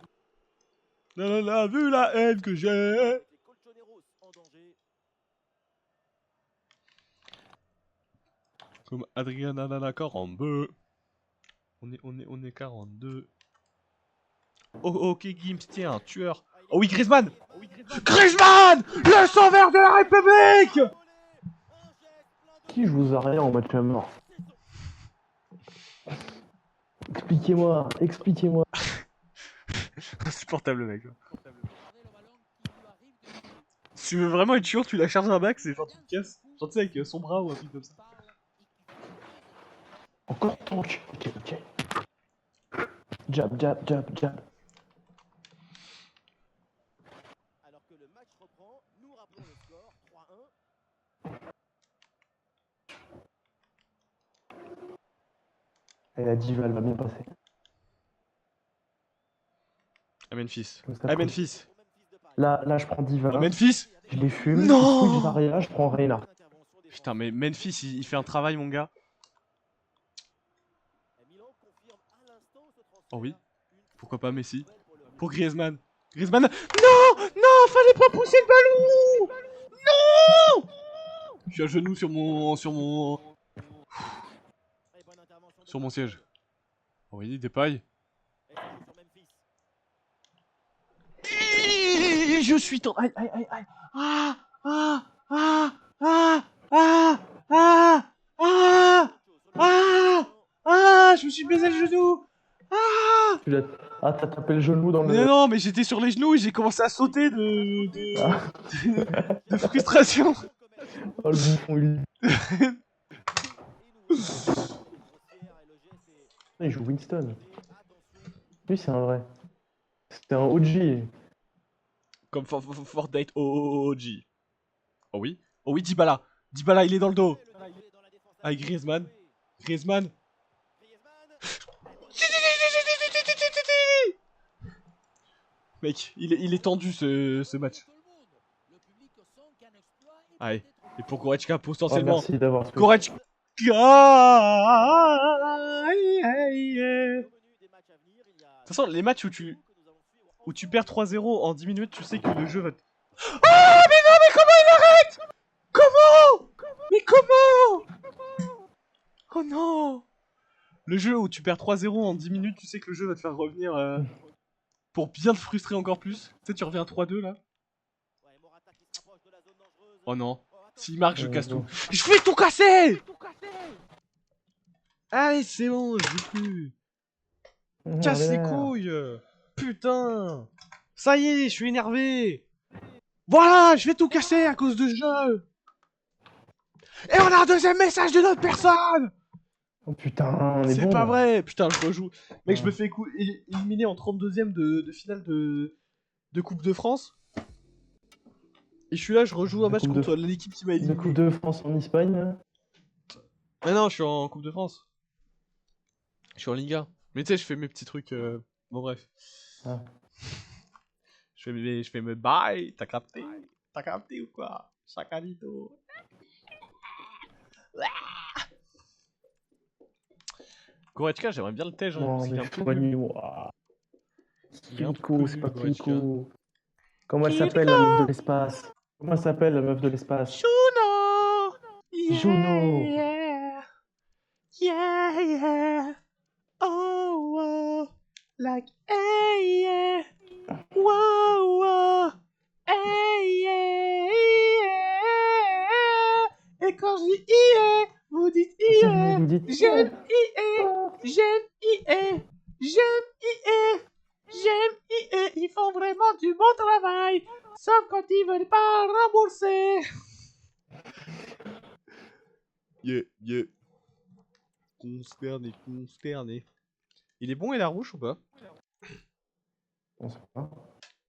On a vu la haine que j'ai. Les Colchoneros en danger. Comme Adrien Nanana 42. On est 42. Oh, ok, Gims, tiens, tueur. Oh oui, Griezmann! Griezmann! Le sauveur de la République! Qui joue Zarya en match à mort? Expliquez-moi, expliquez-moi. Insupportable, mec. Regardez le ballon qui lui arrive dessus. Si tu veux vraiment être chiant, tu la charges un bac, c'est genre tu te casses. Genre tu sais, avec son bras ou un truc comme ça. Encore tank. Ok, ok. Jab, jab, jab, jab. Alors que le match reprend, nous rappelons le score 3-1. Et la diva, elle va bien passer. Ah, Memphis. Comme ça, Ah, Memphis. Pour Memphis Depay. Là, je prends diva. Ah, Memphis. Je les fume. Non. Je switch Zarya, je prends Reina. Putain, mais Memphis, il fait un travail, mon gars. Milan confirme à l'instant ce transfert. Oh oui. Une Pourquoi pas Messi? nouvelle pour le- Pour Griezmann. Griezmann. Non! Non! Fallait pas pousser le ballon! Non! Je suis à genoux sur mon. Très bonne intervention de Sur mon Depay. siège. Oh oui, des pailles. Et c'est sur Memphis. Je suis ton. Aïe, aïe, aïe, aïe. Ah! Ah! Ah! Ah! Ah! Ah! Ah! Ah! Ah! Je me suis baisé le genou! Ah! Ah, t'as tapé le genou dans Mais le. non, mais j'étais sur les genoux et j'ai commencé à sauter de frustration. Oh, le bouffon, il. Il joue Winston. Lui, c'est un vrai. C'était un OG. Comme Fortnite OG. Oh oui? Oh oui, Dybala. Dybala, il est dans le dos. Avec Griezmann. Griezmann. Mec, il est tendu ce match. Allez. Et pour Goretzka, Oh, potentiellement. merci d'avoir switch. Goretzka. De toute façon, les matchs où tu perds 3-0 en 10 minutes, tu sais que le jeu va te... Oh, mais non, mais comment il arrête? Comment? Mais comment? Oh non! Le jeu où tu perds 3-0 en 10 minutes, tu sais que le jeu va te faire revenir pour bien te frustrer encore plus. Tu sais, tu reviens à 3-2 là. Oh non. S'il marque, je casse tout. Je vais tout casser! Allez, c'est bon, je veux plus. Casse les Merde. couilles. Putain. Ça y est, je suis énervé. Voilà, je vais tout casser à cause de ce jeu. Et on a un deuxième message d'une autre personne. Oh putain, on est C'est bon. pas là. vrai. Putain, je rejoue. Mec, je me Ouais. fais éliminer en 32ème de finale de Coupe de France. Et je suis là, je rejoue un De match Coupe de contre l'équipe qui m'a De Coupe éliminé. de France en Espagne. Mais non, je suis en Coupe de France. Je suis en Ligue 1. Mais tu sais, je fais mes petits trucs. Bon, bref. Ah. Je fais mes bails. T'as capté? T'as capté ou quoi? Chakalito. Goretzka, j'aimerais bien le tège, hein, Non, parce qu'il mais est un peu Chouani, nul. ouah. Il est un peu Kiko, c'est nul, pas Goretzka. Kiko. Comment elle s'appelle, la meuf de l'espace? Comment elle s'appelle, la meuf de l'espace? Juno! Juno. Yeah! Yeah, yeah! Oh, oh! Like, hey, yeah! Wow, wow! Hey, yeah! Yeah! Et quand je dis yeah, vous dites Ça, je yeah! vous dis, J'aime yeah! J'aime yeah! J'aime yeah! J'aime yeah! Ils font vraiment du bon travail! Sauf quand ils veulent pas rembourser! Yeah, yeah. Consterné, consterné. Il est bon et la rouge ou pas? On sait pas.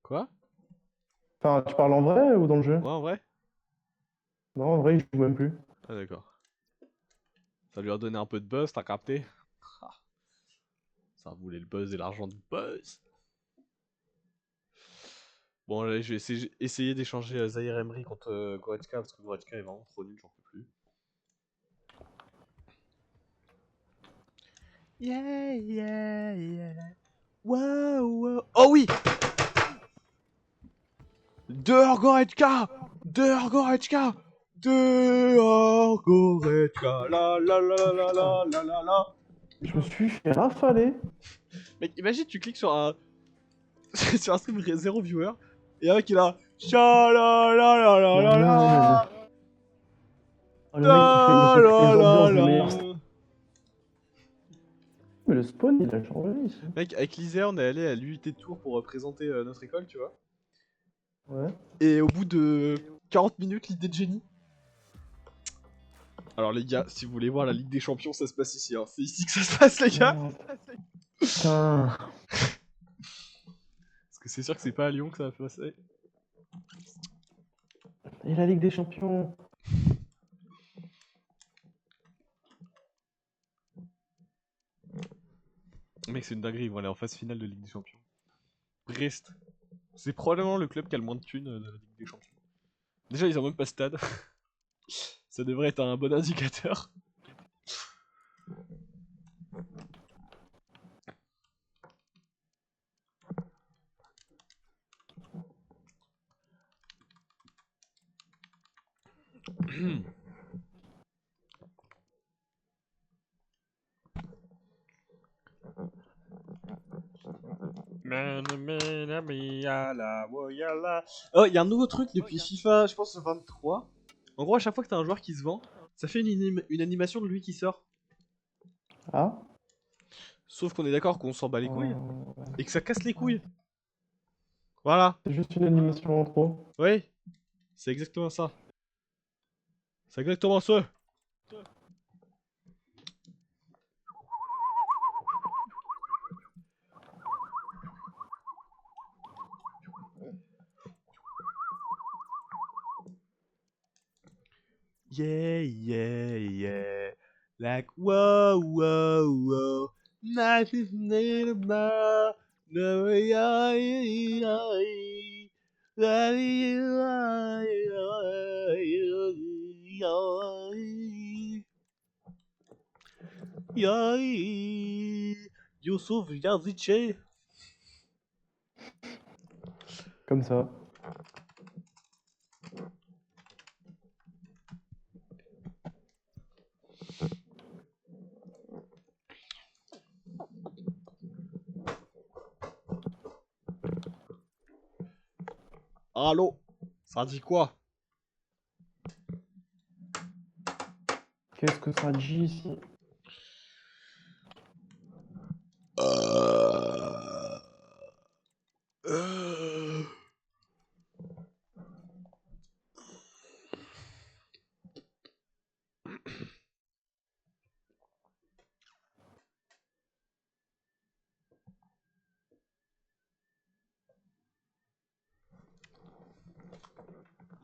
Quoi? Enfin, tu parles en vrai ou dans le jeu? Ouais, en vrai? Non, en vrai, il joue même plus. Ah, d'accord. Ça lui a donné un peu de buzz, t'as capté? Ah, ça voulait le buzz et l'argent du buzz. Bon, là, je vais essayer d'échanger Zaire Emery contre Goretzka parce que Goretzka est vraiment trop nul, j'en peux plus. Yeah, yeah, yeah. Wow, wow. Oh oui! Dehors Goretzka! Dehors Goretzka! Dehors Goretzka! La la la la la la la la. Je me suis fait rafaler. Mec, imagine, tu cliques sur un. sur un stream 0 viewer, et un mec il a. Cha-la-la-la-la-la-la. Oh, le mec, il refait les ambiances des meilleurs. Ta-la-la-la. Mais le spawn, il a changé ici. Mec, avec Lisa, on est allé à l'UIT de Tours pour présenter notre école, tu vois. Ouais. Et au bout de 40 minutes, l'idée de génie. Alors les gars, si vous voulez voir la Ligue des Champions, ça se passe ici. Hein. C'est ici que ça se passe, les gars. Merde. Putain. Parce que c'est sûr que c'est pas à Lyon que ça va se passer. Et la Ligue des Champions. Mec, c'est une dinguerie, ils vont aller en phase finale de Ligue des Champions. Brest. C'est probablement le club qui a le moins de thunes de la Ligue des Champions. Déjà, ils ont même pas stade. Ça devrait être un bon indicateur. Oh, il y a un nouveau truc depuis FIFA, je pense 23. En gros, à chaque fois que t'as un joueur qui se vend, ça fait une animation de lui qui sort. Ah. Sauf qu'on est d'accord qu'on s'en bat les couilles Euh, et que ça casse les couilles. Voilà. C'est juste une animation en trop. Oui, c'est exactement ça. C'est exactement ça. Yeah, yeah, yeah. Like, whoa, whoa, whoa. Life is not about no way Youssouf Yazice. Comme ça. Allô, ça dit quoi? Qu'est-ce que ça dit ici?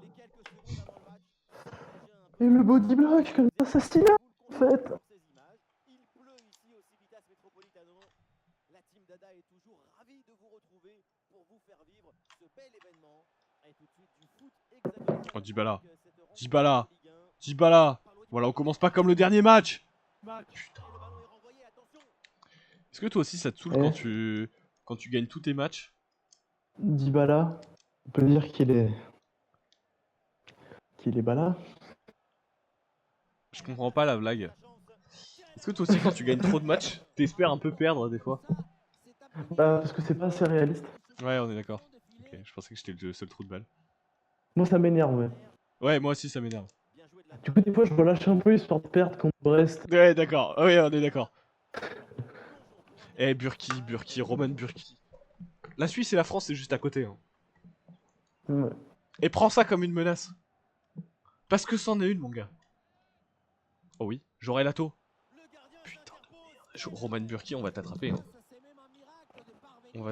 Les quelques secondes avant le match s'engageaient un Et peu. le body block, comme ça, ça style en fait. Sur ces images, il pleut ici au Civitas Metropolitano. La team Dada est toujours ravie de vous retrouver pour vous faire vivre ce bel événement. Et tout de suite du foot hexagonal. Oh, Dybala. avec, cette rencontre Dybala. de Ligue 1. Dybala. Voilà, on commence pas comme le dernier match. Et le ballon est renvoyé, attention. Est-ce que toi aussi ça te saoule quand tu gagnes tous tes matchs? Dybala, on peut dire qu'il est bala. Je comprends pas la blague. Est-ce que toi aussi quand tu gagnes trop de matchs, t'espères un peu perdre des fois? Bah, parce que c'est pas assez réaliste. Ouais, on est d'accord. Ok, je pensais que j'étais le seul trou de balle. Moi, ça m'énerve, ouais. Ouais, moi aussi ça m'énerve. Bien joué de la Du coup, des fois, je relâche un peu histoire de perdre contre Brest. Ouais, d'accord. Ouais, on est d'accord. Eh, Burki, Roman Burki. La Suisse et la France, c'est juste à côté. Hein. Ouais. Et prends ça comme une menace. Parce que c'en est une, mon gars. Oh oui, j'aurai l'atto. Putain de merde. Roman Burki, on va t'attraper. Hein. On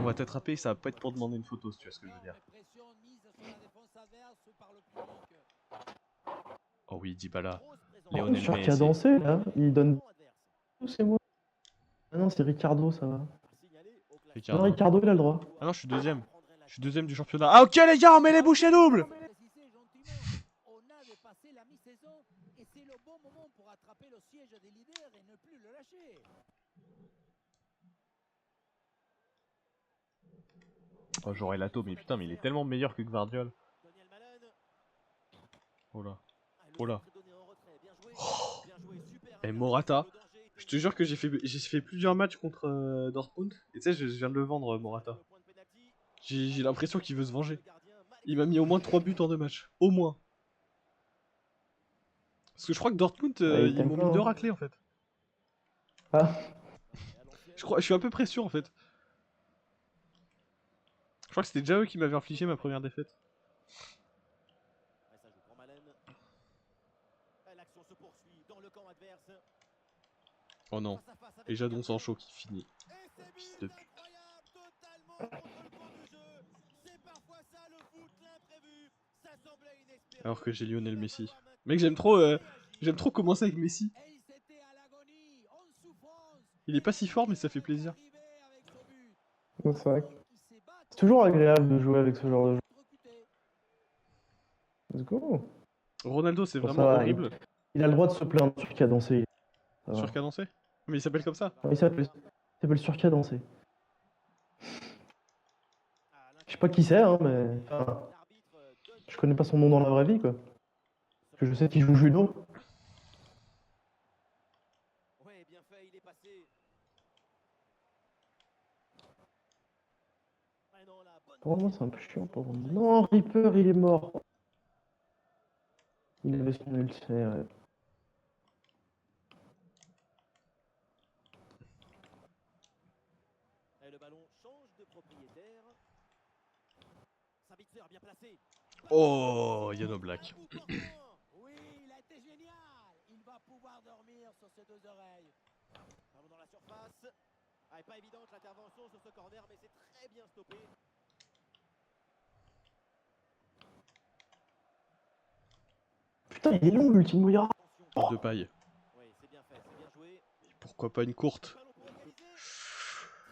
va t'attraper, ça va pas être pour demander une photo, si tu vois ce que je veux dire. Oh oui, Dybala. Lionel Sur qui a Messi. dansé, là, il donne... C'est moi. Ah non, c'est Ricardo, ça va. Non, Ricardo. Ricardo, il a le droit. Ah non, je suis deuxième. Je suis deuxième du championnat. Ah ok les gars, on met les bouchées doubles. On a dépassé la mi-saison et c'est le bon moment pour attraper le siège des leaders et ne plus le lâcher. Oh, j'aurais l'atto, mais putain, mais il est tellement meilleur que Gvardiol. Oh là. Oh là. Et Morata. Je te jure que j'ai fait plusieurs matchs contre Dortmund. Et tu sais, je viens de le vendre, Morata. J'ai l'impression qu'il veut se venger. Il m'a mis au moins 3 buts en 2 matchs. Au moins. Parce que je crois que Dortmund, il ils t'aime m'ont pas, mis 2 hein. raclés en fait. Ah, Je suis à peu près sûr en fait. Je crois que c'était déjà eux qui m'avaient infligé ma première défaite. Ça joue pour Malen. L'action se poursuit dans le camp adverse. Oh non. Face à face avec Et le Jadon gardien. Sancho qui finit. Et c'est Fils de but pute. incroyable, totalement contre le cours du jeu. C'est parfois ça le foot, l'imprévu. Ça semblait inespéré. Alors que j'ai Lionel Il va Messi. falloir maintenant Mec, j'aime trop commencer avec Messi. Et il s'était à l'agonie, en souffrance. Il est pas si fort, mais ça fait plaisir. c'est vrai. C'est toujours agréable de jouer avec ce genre de jeu. Let's go. Ronaldo, c'est Bon, ça vraiment va, horrible. il a le droit de se plaindre sur qui a dansé. Ça va. Surcadencé. Mais il s'appelle comme ça. Ah, il s'appelle Surcadencé. Je sais pas qui c'est, hein, mais... Enfin, je connais pas son nom dans la vraie vie, quoi. Parce que je sais qu'il joue judo. Ouais, bien fait, il est passé. Ah non, la bonne Pour moi, c'est un peu chiant pour moi. Non, Reaper, il est mort. Il avait son ulcère. Ouais. Et le ballon change de propriétaire. Sabitzer bien placé. Oh, Yano Black. Oui, il a été génial. Il va pouvoir dormir sur ses deux oreilles. Ballon dans la surface. Ah, pas évidente l'intervention sur ce corner, mais c'est très bien stoppé. Putain, il est long, l'ultime Moira. Attention. De paille. Oui, c'est bien fait, c'est bien joué. Pourquoi pas une courte? Ballon pour égaliser.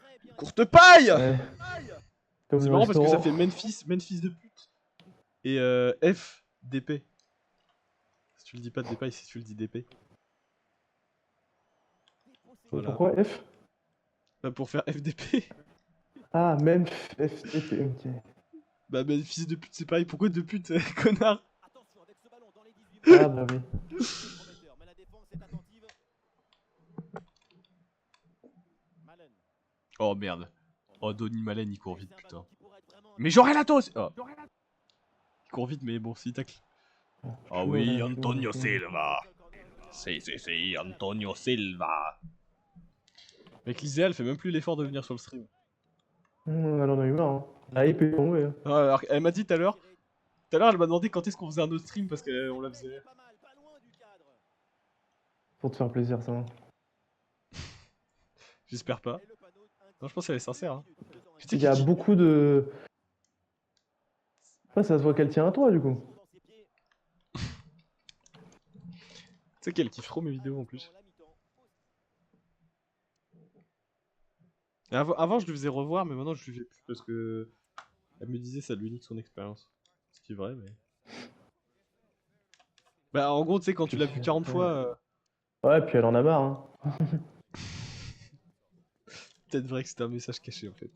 Très bien. Courte paille. Ouais. Comme C'est le marrant parce que ça restaurant. fait Memphis de pute. Et F d'épée. Si tu le dis pas de dépaille, si tu le dis d'épée. Voilà. Pourquoi F? Bah pour faire FDP. Ah, même FTP, ok. Bah fils de pute c'est pareil, pourquoi de pute connard? Attention avec ce ballon dans les 18 mètres. Ah, bah oui. Prometteur, mais la défense est attentive. Malen. Oh merde. Oh Donny Malen il court Et vite c'est un putain. ballon qui pourrait être vraiment Mais j'aurais la tosse. Oh. Il court vite mais bon s'il tacle. Ah oui, Antonio Silva. C'est Antonio Silva. Mec l'Iséal fait même plus l'effort de venir sur le stream. Elle en a eu marre. Hein. La hype est tombée. Hein. Ah, alors, elle m'a dit tout à l'heure elle m'a demandé quand est-ce qu'on faisait un autre stream parce qu'on la faisait. pas mal, pas loin du cadre. Pour te faire plaisir, ça. Hein. J'espère pas. Et le panneau Non je pense qu'elle est sincère. Hein. indique 2 minutes, 2 ans Il y a beaucoup de... Ouais, ça se voit qu'elle tient à toi, du coup. Dans ses pieds. Tu sais qu'elle kiffe trop mes vidéos en plus. La mi-temps. Et avant, je lui faisais revoir, mais maintenant, je lui fais plus parce que elle me disait ça lui nique son expérience. Ce qui est vrai, mais. Bah, en gros, tu sais, quand tu l'as vu 40 fois, Ouais, puis elle en a marre, hein. peut-être vrai que c'était un message caché en fait.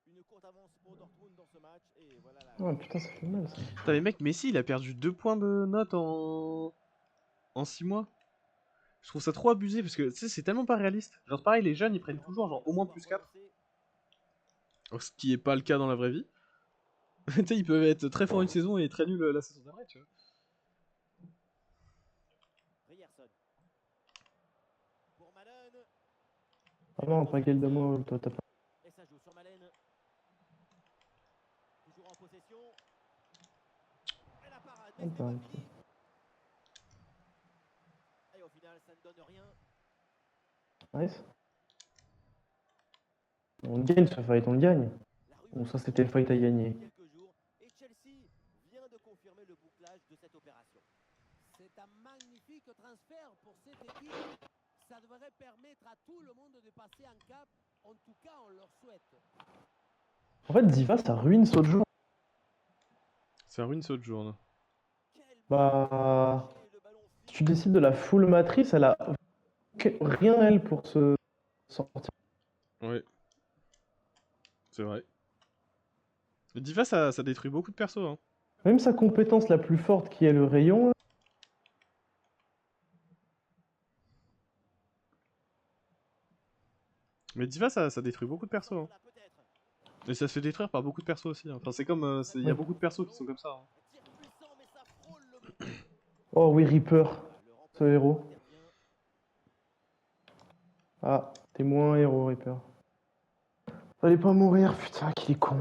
Une courte avance pour Dortmund dans ce match et voilà la Ouais, putain, ça fait mal, ça. Putain, mais mec, Messi, il a perdu 2 points de note en 6 mois. Je trouve ça trop abusé parce que tu sais, c'est tellement pas réaliste. Genre, pareil, les jeunes ils prennent toujours genre au moins plus 4. Ce qui est pas le cas dans la vraie vie. Tu sais, ils peuvent être très forts une saison et très nuls la saison d'après, tu vois. Ryerson. Pour Malen. Ah non, pas Geldomo, toi, t'as pas. Et ça joue sur Malen. Toujours en possession. Et la parade. Ah, Mais t'as c'est un pas fini. Et au final, ça ne donne rien. Nice. On gagne ce fight, on le gagne. La Bon, rumeur ça, c'était le fight à gagner. quelques jours et Chelsea vient de confirmer le bouclage de cette opération. C'est un magnifique transfert pour cette équipe. Ça devrait permettre à tout le monde de passer un cap. En tout cas, on leur souhaite. En fait, Diva, ça ruine Sojo. Ça ruine ce jour. Quel Bah. le ballon Si tu décides de la full matrice, elle a rien, elle, pour se sortir. Ouais. C'est vrai. Le Diva, ça détruit beaucoup de persos, hein. Même sa compétence la plus forte, qui est le rayon, Mais Diva, ça détruit beaucoup de persos, hein. là peut-être. Et ça se fait détruire par beaucoup de persos aussi, hein. Enfin, c'est comme. Il y a Ouais. beaucoup de persos qui sont comme ça, hein. Tir puissant mais ça frôle le but. Oh oui, Reaper, Le ce héros. intervient. Ah, t'es moins un héros, Reaper. Fallait pas mourir, putain, qu'il est con.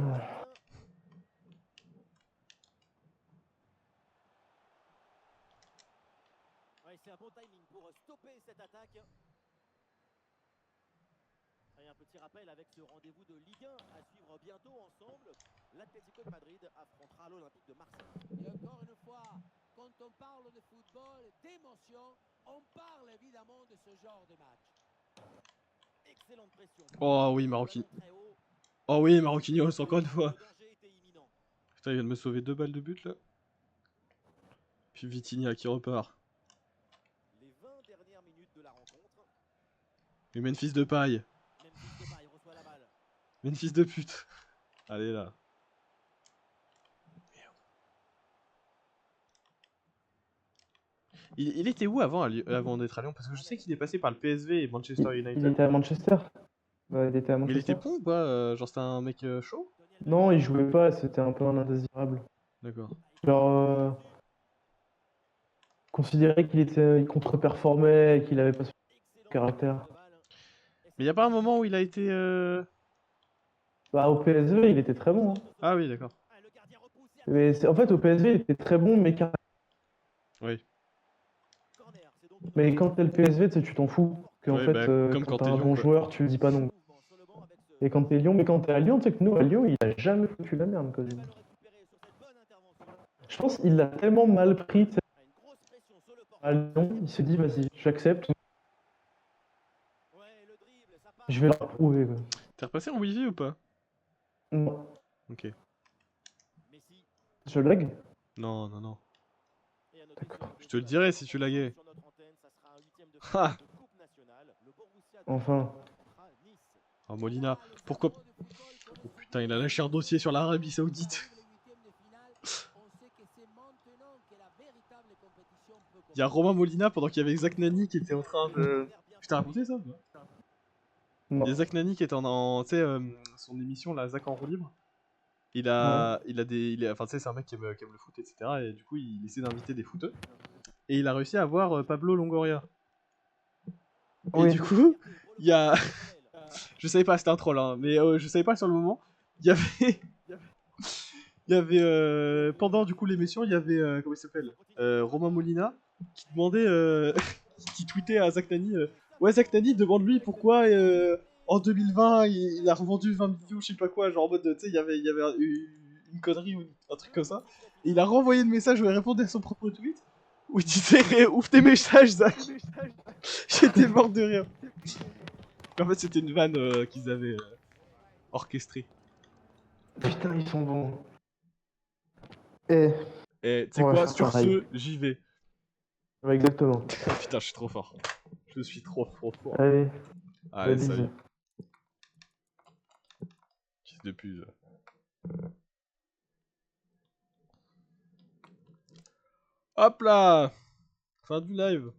Ouais, c'est un bon timing pour stopper cette attaque. Et un petit rappel avec ce rendez-vous de Ligue 1 à suivre bientôt ensemble. L'Atlético de Madrid affrontera l'Olympique de Marseille. Et encore une fois, quand on parle de football, d'émotion, on parle évidemment de ce genre de match. Excellente pression. Oh oui, Maroquin. Oh oui, Maroquinhos, encore une fois. Le danger était imminent. Putain, il vient de me sauver 2 balles de but là. Puis Vitinha qui repart. Les 20 dernières minutes de la rencontre. Mais Memphis de paille. Memphis Depay reçoit la balle. Memphis de pute. Allez là. Merde. Il était où avant, avant d'être à Lyon? Parce que je sais qu'il est passé par le PSV et Manchester Il United. était à Manchester. Ouais, il était à Mais il était Manchester. bon ou pas? Genre c'était un mec chaud? Non, il jouait pas, c'était un peu un indésirable. D'accord. Genre, considérait il contre-performait et qu'il avait pas son caractère. Mais y a pas un moment où il a été... Bah, au PSV, il était très bon, hein. Ah oui, d'accord. Mais en fait, au PSV, il était très bon, mais Oui. Mais quand t'es le PSV, tu sais, tu t'en fous. Que, en Ouais, fait, bah, comme quand quand t'as t'es un Lyon, bon quoi. joueur, tu dis pas non. Et quand t'es Lyon, mais quand t'es à Lyon, tu sais que nous, à Lyon, il a jamais foutu la merde, quoi. Je pense qu'il l'a tellement mal pris, tu sais, à Lyon, il s'est dit, vas-y, j'accepte. Je vais leur prouver, quoi. T'es repassé en Wi-Fi ou pas? Non. Ok. Je lag? Non, non, non. D'accord. Je te le dirai si tu laguais. Ha! Enfin. Oh, Molina. Pourquoi... Oh putain, il a lâché un dossier sur l'Arabie Saoudite. Il y a Romain Molina pendant qu'il y avait Zach Nani qui était en train de... Je t'ai raconté ça? Non. Il y a Zach Nani qui est tu sais, son émission, là, Zach en roue libre. Enfin, tu sais, c'est un mec qui aime le foot, etc. Et du coup, il essaie d'inviter des footeux. Et il a réussi à avoir Pablo Longoria. Et Oui. du coup, il y a... je savais pas, c'était un troll, hein, mais je savais pas sur le moment. Il y avait... il y avait... pendant, du coup, l'émission, il y avait... comment il s'appelle Romain Molina, qui demandait... qui tweetait à Zach Nani... ouais, Zach Nani, demande-lui pourquoi en 2020, il a revendu 20 millions, je sais pas quoi, genre en mode, tu sais, il y avait une connerie ou un truc comme ça. Et il a renvoyé le message où il répondait à son propre tweet, où il disait ouvre tes messages, Zach. J'étais mort de rire. Mais en fait, c'était une vanne qu'ils avaient orchestrée. Putain, ils sont bons. Eh, Et tu sais on va quoi, faire sur pareil. ce, j'y vais. Ouais, exactement. Putain, je suis trop fort. Je suis trop fort. Allez, Allez, vas-y. salut. Fils de pute. Hop là! Fin du live.